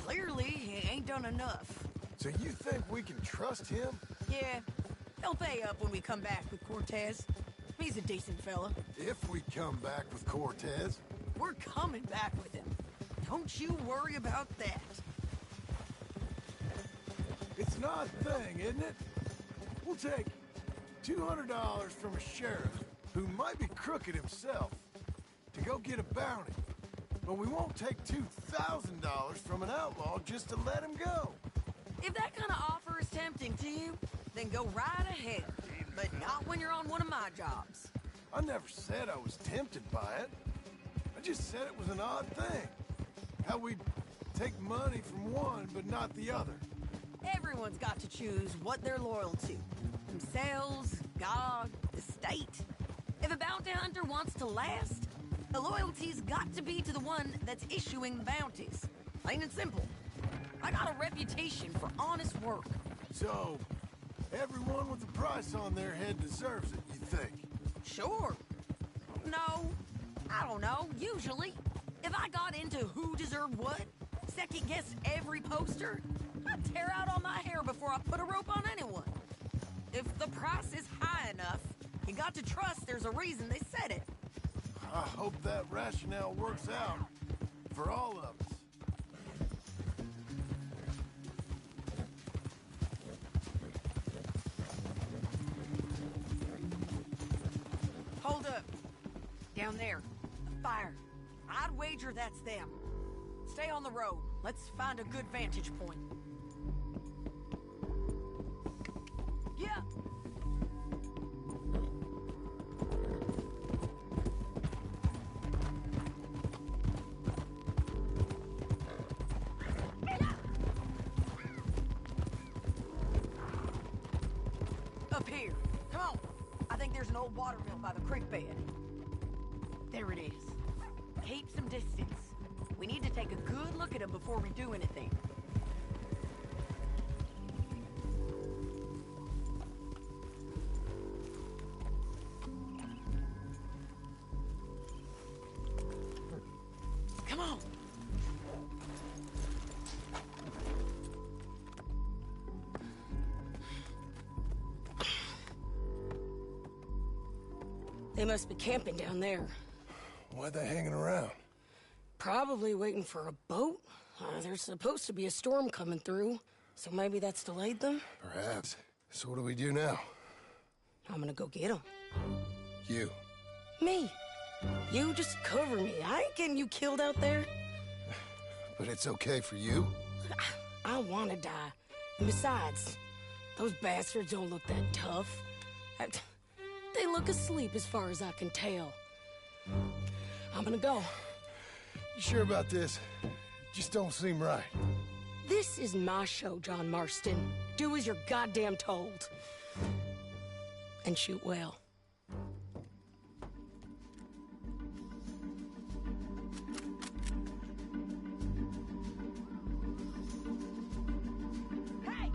clearly he ain't done enough. So you think we can trust him? Yeah. He'll pay up when we come back with Cortez. He's a decent fella. If we come back with Cortez. We're coming back with him. Don't you worry about that. It's an odd thing, isn't it? We'll take $200 from a sheriff who might be crooked himself to go get a bounty. But we won't take $2,000 from an outlaw just to let him go. If that kind of offer is tempting to you, then go right ahead. But not when you're on one of my jobs. I never said I was tempted by it. I just said it was an odd thing. How we'd take money from one but not the other. Everyone's got to choose what they're loyal to. Themselves, God, the state. If a bounty hunter wants to last, the loyalty's got to be to the one that's issuing the bounties. Plain and simple. I got a reputation for honest work. So, everyone with a price on their head deserves it, you think? Sure. No, I don't know, usually. If I got into who deserved what, second-guessed every poster, I'd tear out all my hair before I put a rope on anyone. If the price is high enough, you got to trust there's a reason they said it. I hope that rationale works out for all of us. Hold up. Down there. A fire. I'd wager that's them. Stay on the road. Let's find a good vantage point. Yeah. Up here. Come on. I think there's an old water mill by the creek bed. There it is. Keep some distance. We need to take a good look at him before we do anything. Come on. They must be camping down there. Why are they hanging around? Probably waiting for a boat. There's supposed to be a storm coming through, so maybe that's delayed them? Perhaps. So what do we do now? I'm gonna go get them. You. Me. You just cover me. I ain't getting you killed out there. But it's okay for you? I wanna die. And besides, those bastards don't look that tough. They look asleep as far as I can tell. I'm gonna go. You sure about this? Just don't seem right. This is my show, John Marston. Do as you're goddamn told. And shoot well. Hey!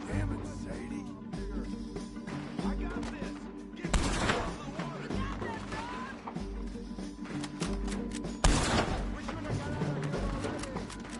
Damn it, Sadie. I got this. Get me off the water. We should have got out of here already.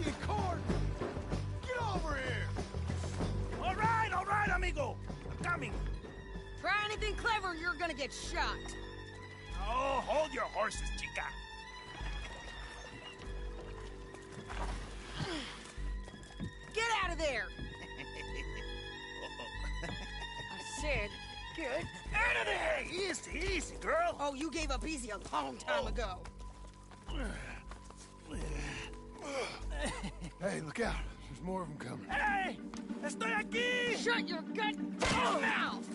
whiskey and corn! Get over here! All right, amigo. I'm coming. Try anything clever, you're gonna get shot. Oh, hold your horses, chica. Get out of there! I said, get Out of there! Easy, easy, girl. Oh, you gave up easy a long time ago. Hey, look out. There's more of them coming. Hey! Estoy aquí! Shut your goddamn mouth!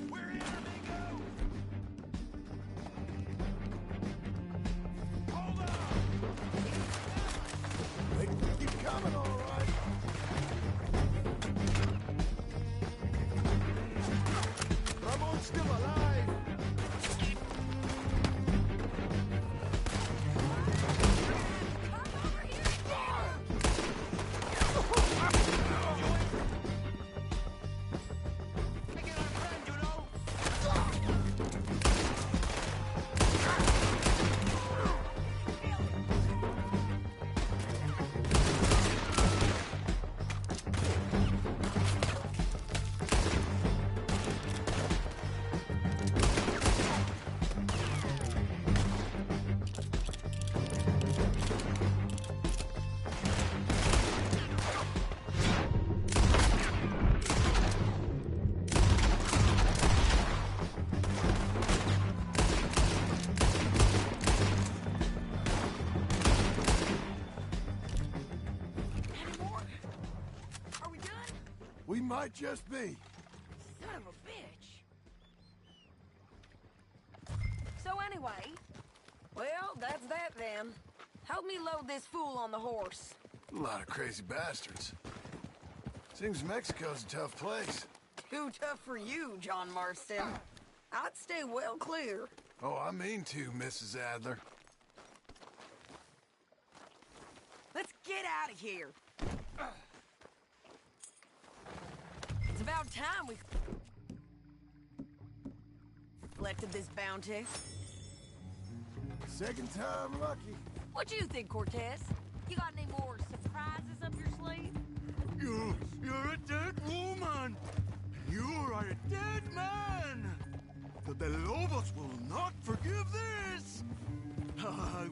We're in, amigo! Hold on! They keep coming, all right. Ramon's still alive. We might just be. Son of a bitch. So anyway, well, that's that then. Help me load this fool on the horse. A lot of crazy bastards. Seems Mexico's a tough place. Too tough for you, John Marston. I'd stay well clear. Oh, I mean to, Mrs. Adler. Let's get out of here. It's about time we collected this bounty. Second time lucky. What do you think, Cortez? You got any more surprises up your sleeve? You're a dead woman! You are a dead man! The De Lobos will not forgive this!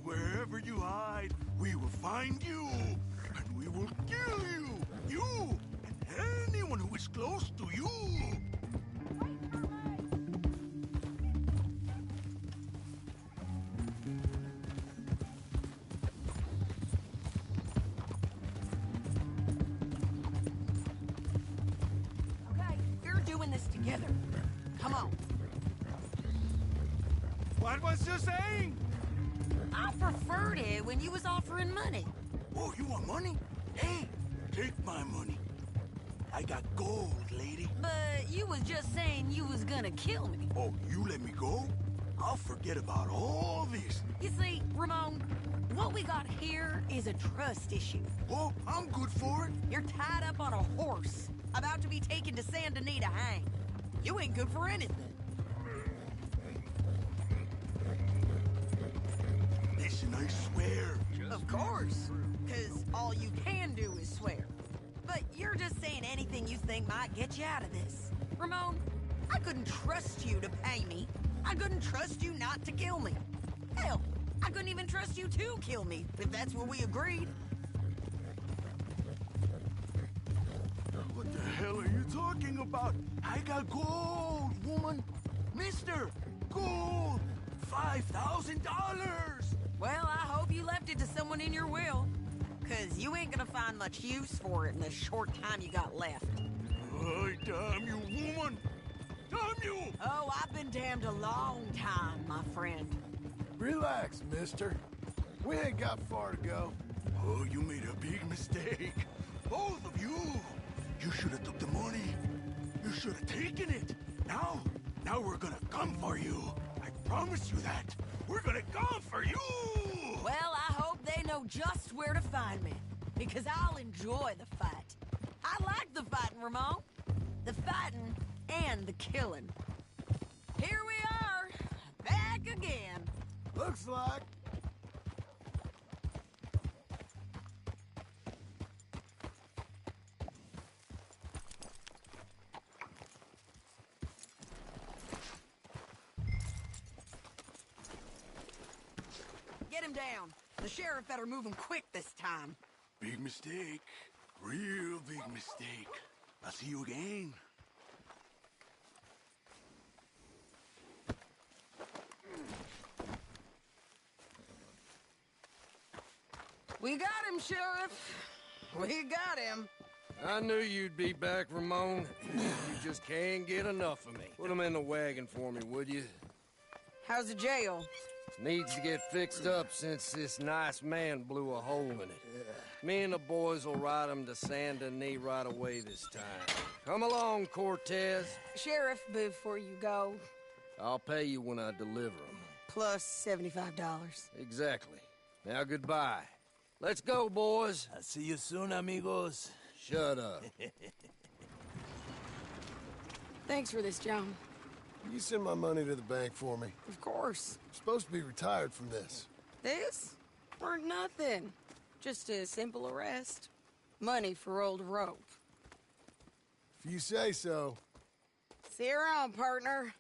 Wherever you hide, we will find you! And we will kill you! You! And anyone who is close to you! Okay, we're doing this together. Come on. What was you saying? I preferred it when you was offering money. Oh, you want money? Hey, take my money. I got gold, lady. But you was just saying you was gonna kill me. Oh, you let me go? I'll forget about all this. You see, Ramon, what we got here is a trust issue. Oh, I'm good for it. You're tied up on a horse, about to be taken to Saint Denis to hang. You ain't good for anything. Listen, I swear. Of course, because all you can do is swear. But you're just saying anything you think might get you out of this. Ramon, I couldn't trust you to pay me. I couldn't trust you not to kill me. Hell, I couldn't even trust you to kill me, if that's what we agreed. What the hell are you talking about? I got gold, woman. Mister, gold. $5,000. Well, I hope you left it to someone in your will. Because you ain't gonna find much use for it in the short time you got left. Oh, damn you, woman! Damn you! Oh, I've been damned a long time, my friend. Relax, mister. We ain't got far to go. Oh, you made a big mistake. Both of you. You should have took the money. You should have taken it. Now we're gonna come for you. I promise you that. We're gonna come for you! Well, I hope they know just where to find me. Because I'll enjoy the fight. I like the fighting, Ramon. The fighting and the killing. Here we are, back again. Looks like him down. The sheriff better move him quick this time. Big mistake. Real big mistake. I'll see you again. We got him, Sheriff. We got him. I knew you'd be back, Ramon. You just can't get enough of me. Put him in the wagon for me, would you? How's the jail? Needs to get fixed up since this nice man blew a hole in it. Me and the boys will ride him to Saint Denis right away this time. Come along, Cortez. Sheriff, before you go. I'll pay you when I deliver him. Plus $75. Exactly. Now goodbye. Let's go, boys. I'll see you soon, amigos. Shut up. Thanks for this, John. You send my money to the bank for me. Of course. I'm supposed to be retired from this. This? Weren't nothing. Just a simple arrest. Money for old rope. If you say so. See you around, partner.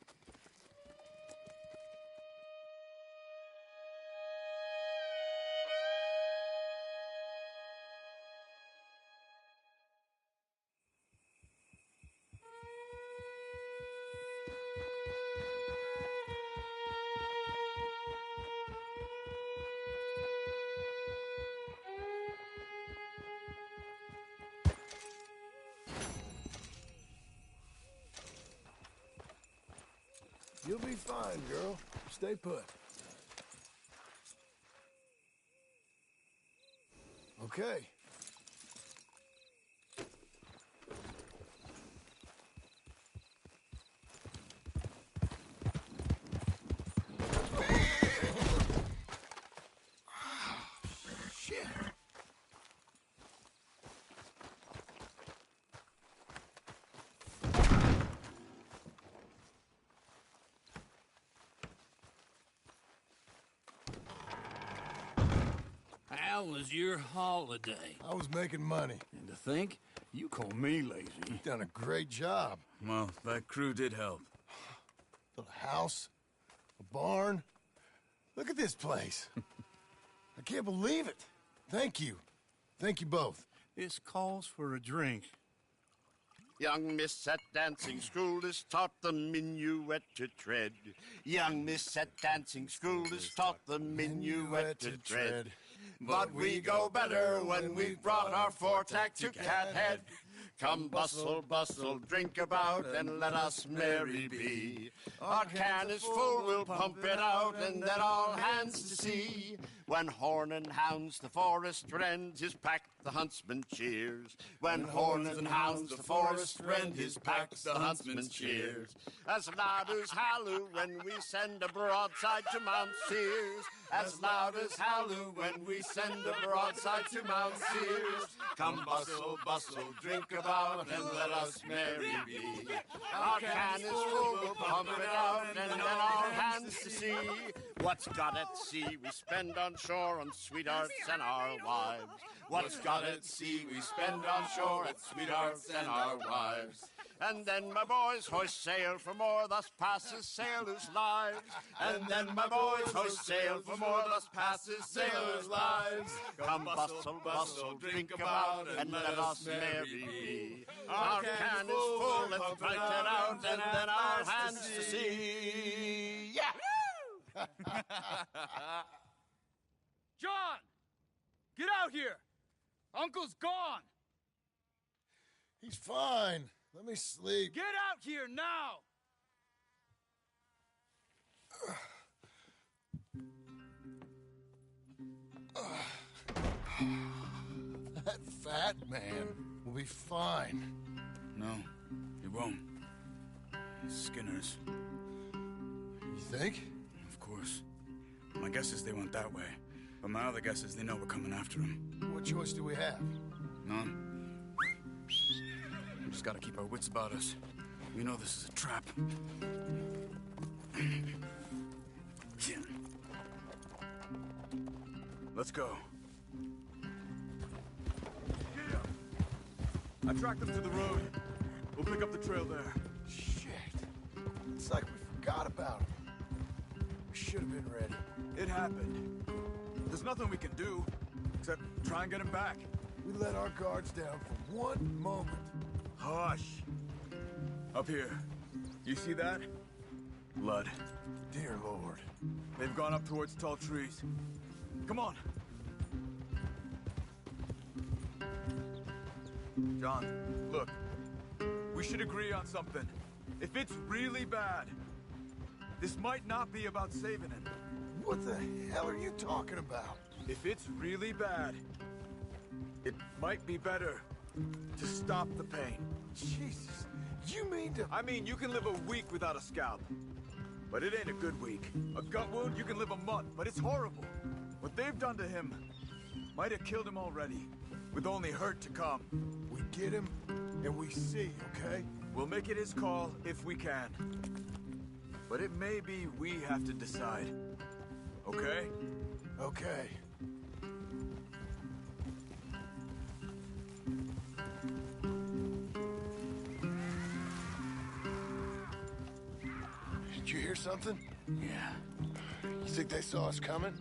You'll be fine, girl. Stay put. Okay. Shit. How was your holiday? I was making money. And to think, you call me lazy. You've done a great job. Well, that crew did help. Built a house, a barn. Look at this place. I can't believe it. Thank you. Thank you both. This calls for a drink. Young miss at dancing school is taught the minuet to tread. Young miss at dancing school is taught the minuet to tread. But we go better when we've brought our four-tack to Cathead. Come bustle, bustle, drink about, and let us merry be. Our can is full, we'll pump it out, and then all hands to see. When horn and hounds the forest rend his pack, the huntsman cheers. When horn and hounds the forest rend his pack, the huntsman cheers. As loud as halloo when we send a broadside to Mount Sears. As loud as halloo when we send a broadside to Mount Sears. Come bustle, bustle, drink about, and let us merry be. Our can is full, we'll pump it out, and then all hands to see. What's got at sea we spend on shore on sweethearts and our wives. What's got at sea we spend on shore at sweethearts and our wives. And then my boys hoist sail for more, thus passes sailors' lives. And then my boys hoist sail for more, thus passes sailors' lives. Come bustle, bustle, drink about, and let us merry be. Our can is full, let's drink it out, and then our hands to see. Yeah! John! Get out here! Uncle's gone! He's fine. Let me sleep. Get out here now! That fat man will be fine. No, he won't. Skinner's. You think? Of course. My guess is they went that way. But my other guess is they know we're coming after him. What choice do we have? None. We just gotta keep our wits about us. We know this is a trap. Let's go. Get up. I tracked them to the road. We'll pick up the trail there. Shit. It's like we forgot about him. We should have been ready. It happened. There's nothing we can do, except try and get him back. We let our guards down for one moment. Hush. Up here. You see that? Blood. Dear Lord. They've gone up towards tall trees. Come on. John, look. We should agree on something. If it's really bad, this might not be about saving him. What the hell are you talking about? If it's really bad, it might be better to stop the pain. Jesus, you mean to... I mean, you can live a week without a scalp, but it ain't a good week. A gut wound, you can live a month, but it's horrible. What they've done to him might have killed him already, with only hurt to come. We get him, and we see, okay? We'll make it his call if we can. But it may be we have to decide. Okay? Okay. Did you hear something? Yeah. You think they saw us coming?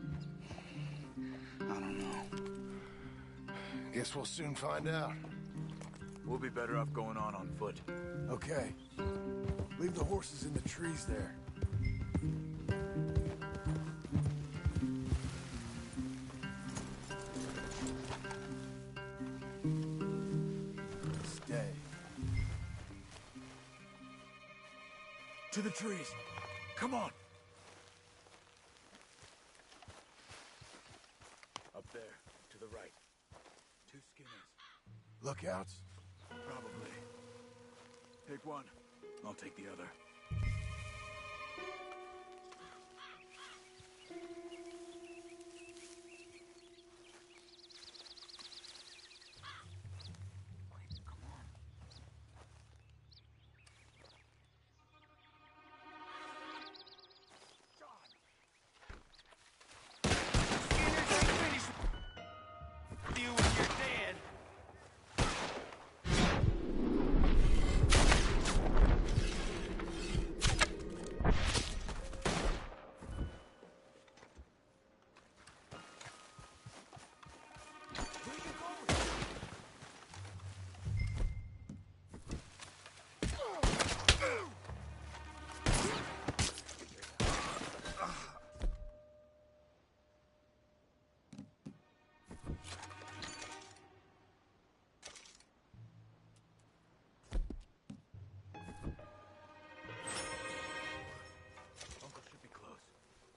I don't know. Guess we'll soon find out. We'll be better off going on foot. Okay. Leave the horses in the trees there. Stay. To the trees. Come on. Up there, to the right. 2 Skinners. Lookouts? Probably. Take one. I'll take the other.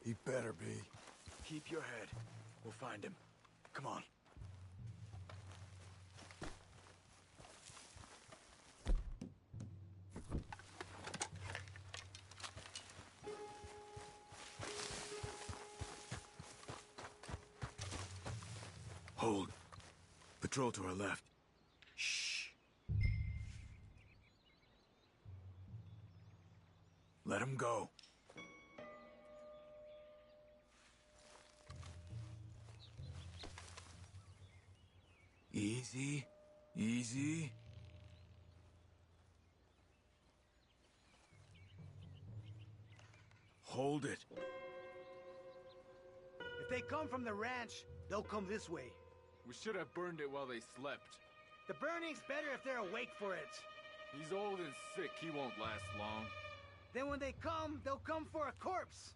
He better be. Keep your head. We'll find him. Come on. Hold. Patrol to our left. Shh. Let him go. Easy. Easy. Hold it. If they come from the ranch, they'll come this way. We should have burned it while they slept. The burning's better if they're awake for it. He's old and sick. He won't last long. Then when they come, they'll come for a corpse.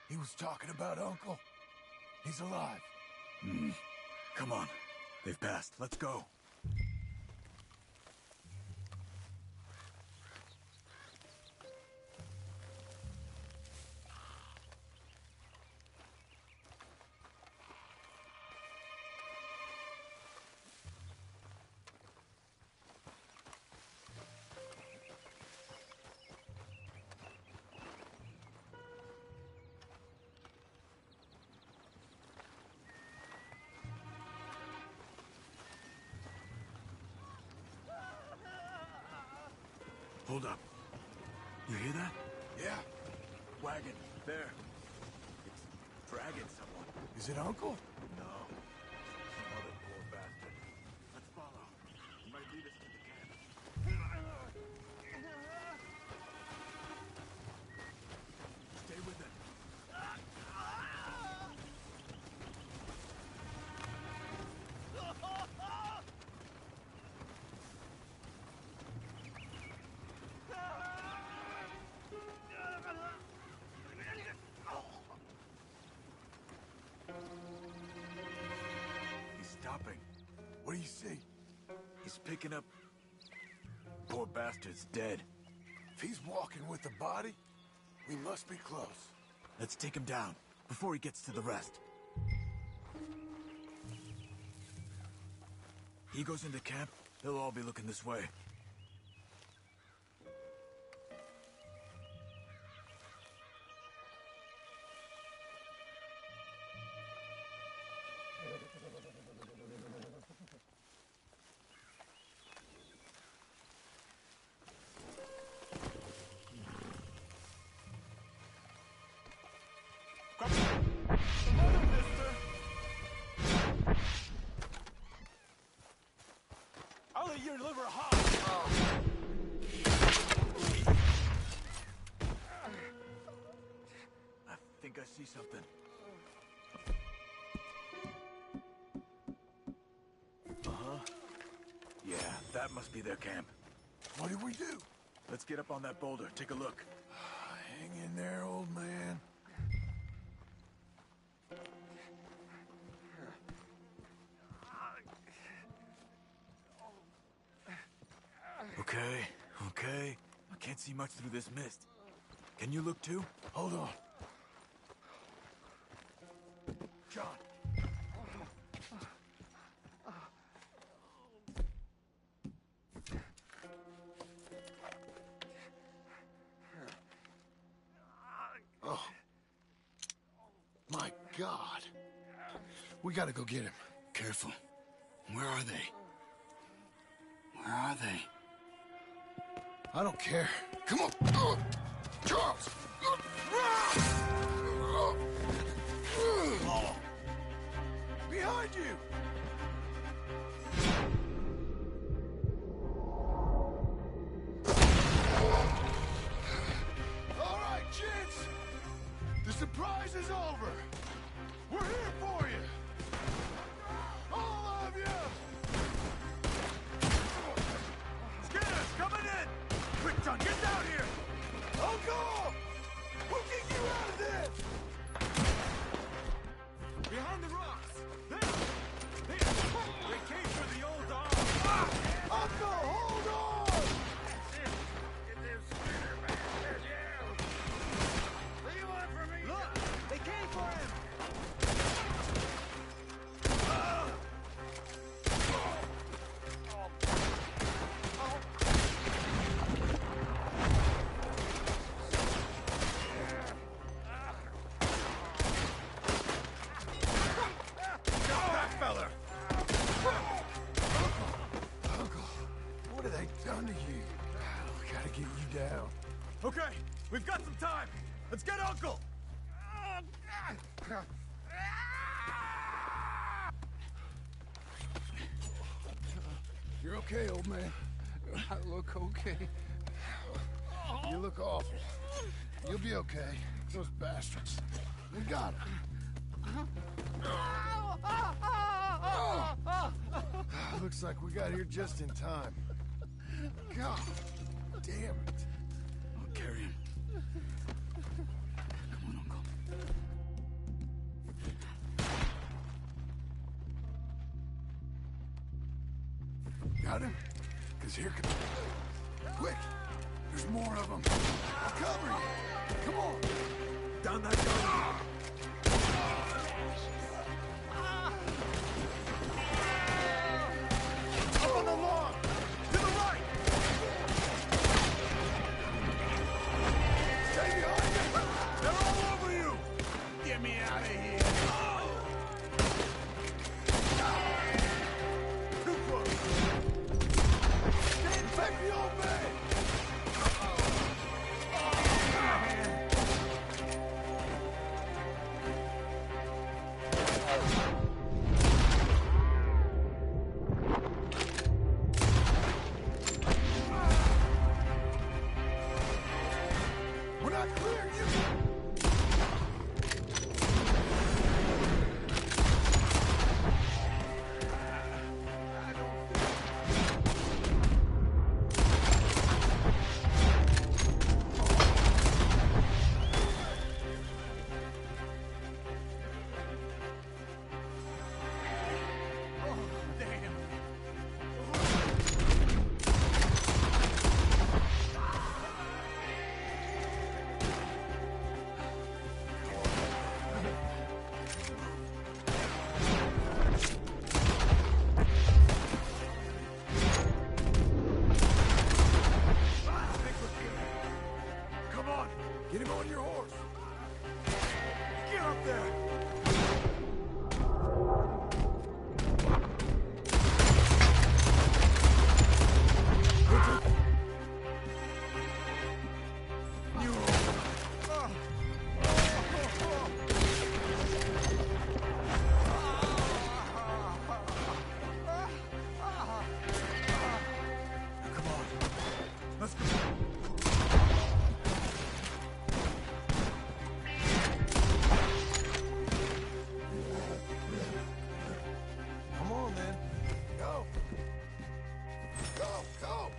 He was talking about Uncle. He's alive. Come on. They've passed. Let's go. Hold up. You hear that? Yeah. Wagon. There. It's dragging someone. Is it Uncle? No. Some other poor bastard. Let's follow. He might lead us to the camp. He's picking up... Poor bastard's dead. If he's walking with the body, we must be close. Let's take him down before he gets to the rest. He goes into camp, they'll all be looking this way. I'll eat your liver hot. I think I see something. Uh-huh. Yeah, that must be their camp. What do we do? Let's get up on that boulder, take a look. Hang in there, old man. Okay. I can't see much through this mist. Can you look too? Hold on. John. Oh. My God. We gotta go get him. Careful. Where are they? Where are they? I don't care. Come on. Charles! Behind you! All right, kids. The surprise is over. We're here for you. All of you! Skinner's coming in! Quick, John, get down here! Uncle! We'll get you out of this! Behind the rocks! There! They came for the old dog! Uncle, hold on! Get them Skinner bastards, yeah! What do you want from me? Look! They came for him! What have they done to you? We gotta get you down. Okay, we've got some time. Let's get Uncle! You're okay, old man. I look okay. You look awful. You'll be okay. Those bastards. We got him. Looks like we got here just in time. God damn it. I'll carry him. Come on, Uncle. Got him? Because here comes... Quick! There's more of them. I'll cover you. Come on. Down that gully. Up on the log! To the right! Stay behind me! They're all over you! Get me out of here! Too close! Protect the old man! We're not clear, you... Get him on your horse. Get up there. Come on, then. Go. Go, go.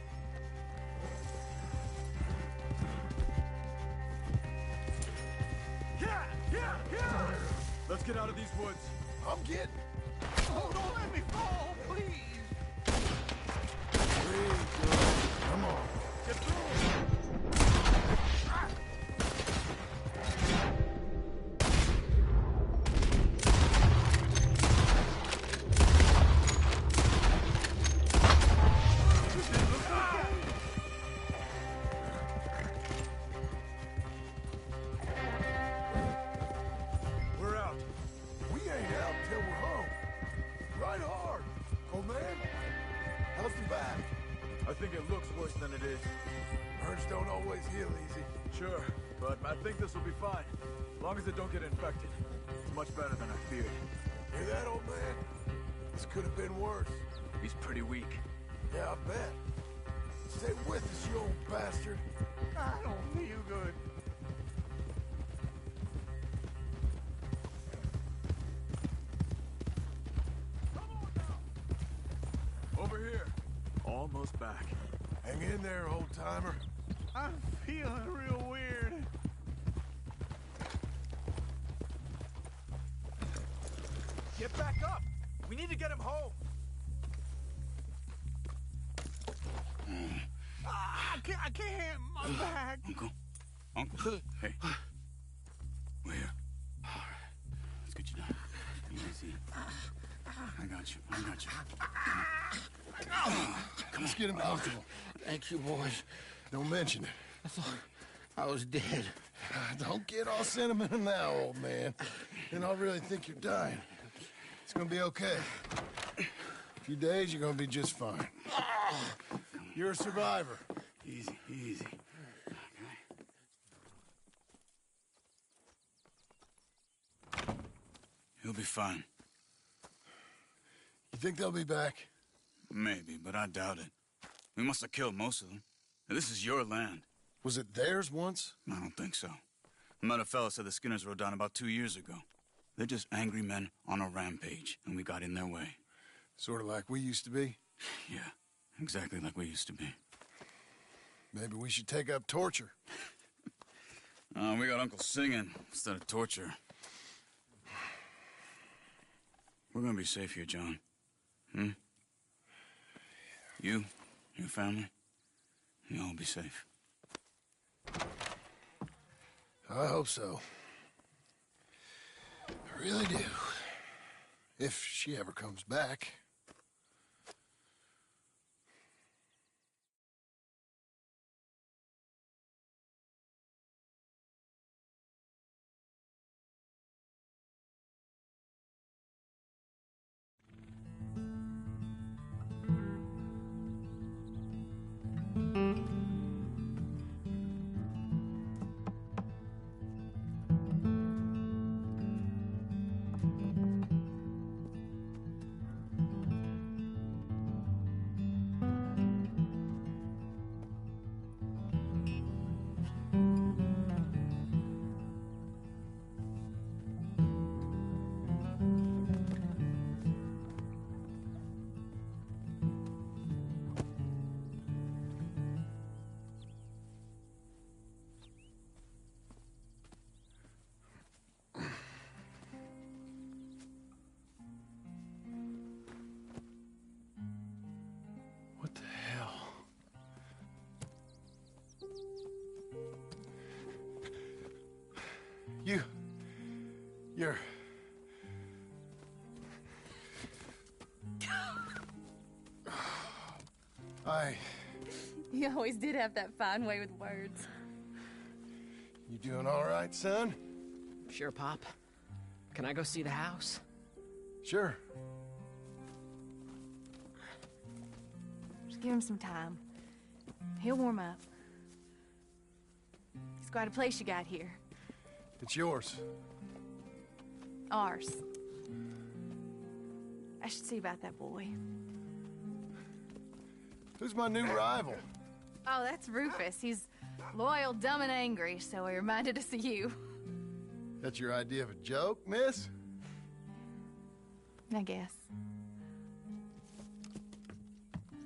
Yeah! Let's get out of these woods. I'm getting. Oh, don't let me fall, please! Breathe, girl. Come on. Get through! We're out. We ain't out till we're home. Ride hard, old man. How's the back? I think it looks worse than it is. Burns don't always heal easy. Sure, but I think this will be fine. As long as it don't get infected. It's much better than I feared. Hear that, old man? This could have been worse. He's pretty weak. Yeah, I bet. Stay with us, you old bastard. I don't feel good. Over here. Almost back. Hang in there, old-timer. I'm feeling real weird. Get back up! We need to get him home! I can't! My back! Uncle, hey. We're here. Let's get you down. Easy. I got you. Come Let's get him comfortable. Thank you, boys. Don't mention it. I thought I was dead. Don't get all sentimental now, old man. Then I'll really think you're dying. It's gonna be okay. A few days, you're gonna be just fine. You're a survivor. Easy. He'll be fine. You think they'll be back? Maybe, but I doubt it. We must have killed most of them. This is your land. Was it theirs once? I don't think so. I met a fella said the Skinners rode down about 2 years ago. They're just angry men on a rampage, and we got in their way. Sort of like we used to be? Yeah, exactly like we used to be. Maybe we should take up torture. We got Uncle singing instead of torture. We're gonna be safe here, John. You, your family, you'll all be safe. I hope so. I really do. If she ever comes back. What the hell? You're... You always did have that fine way with words. You doing all right, son? Sure, Pop. Can I go see the house? Sure. Just give him some time. He'll warm up. It's quite a place you got here. It's yours. Ours. I should see about that boy. Who's my new rival? Oh, that's Rufus. He's loyal, dumb, and angry, so he reminded us of you. That's your idea of a joke, miss? I guess.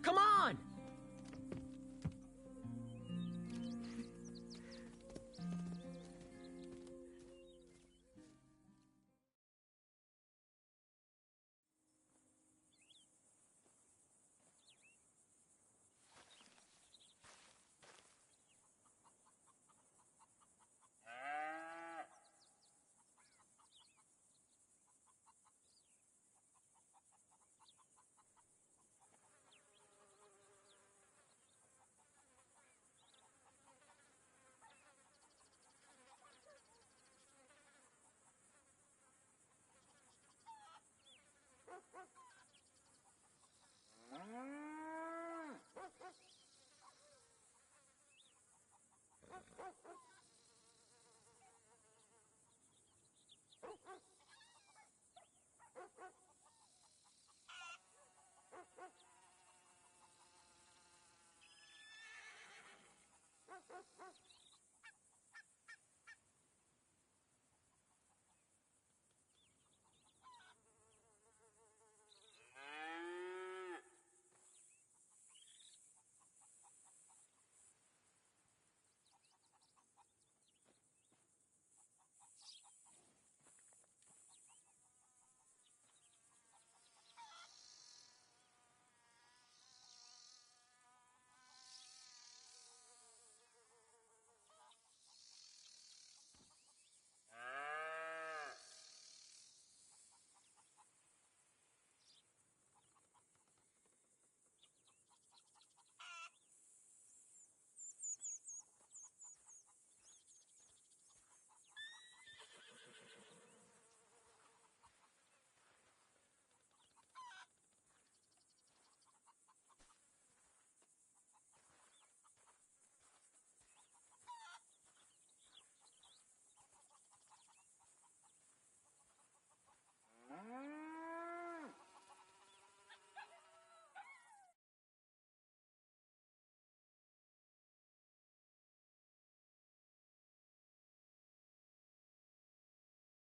Come on!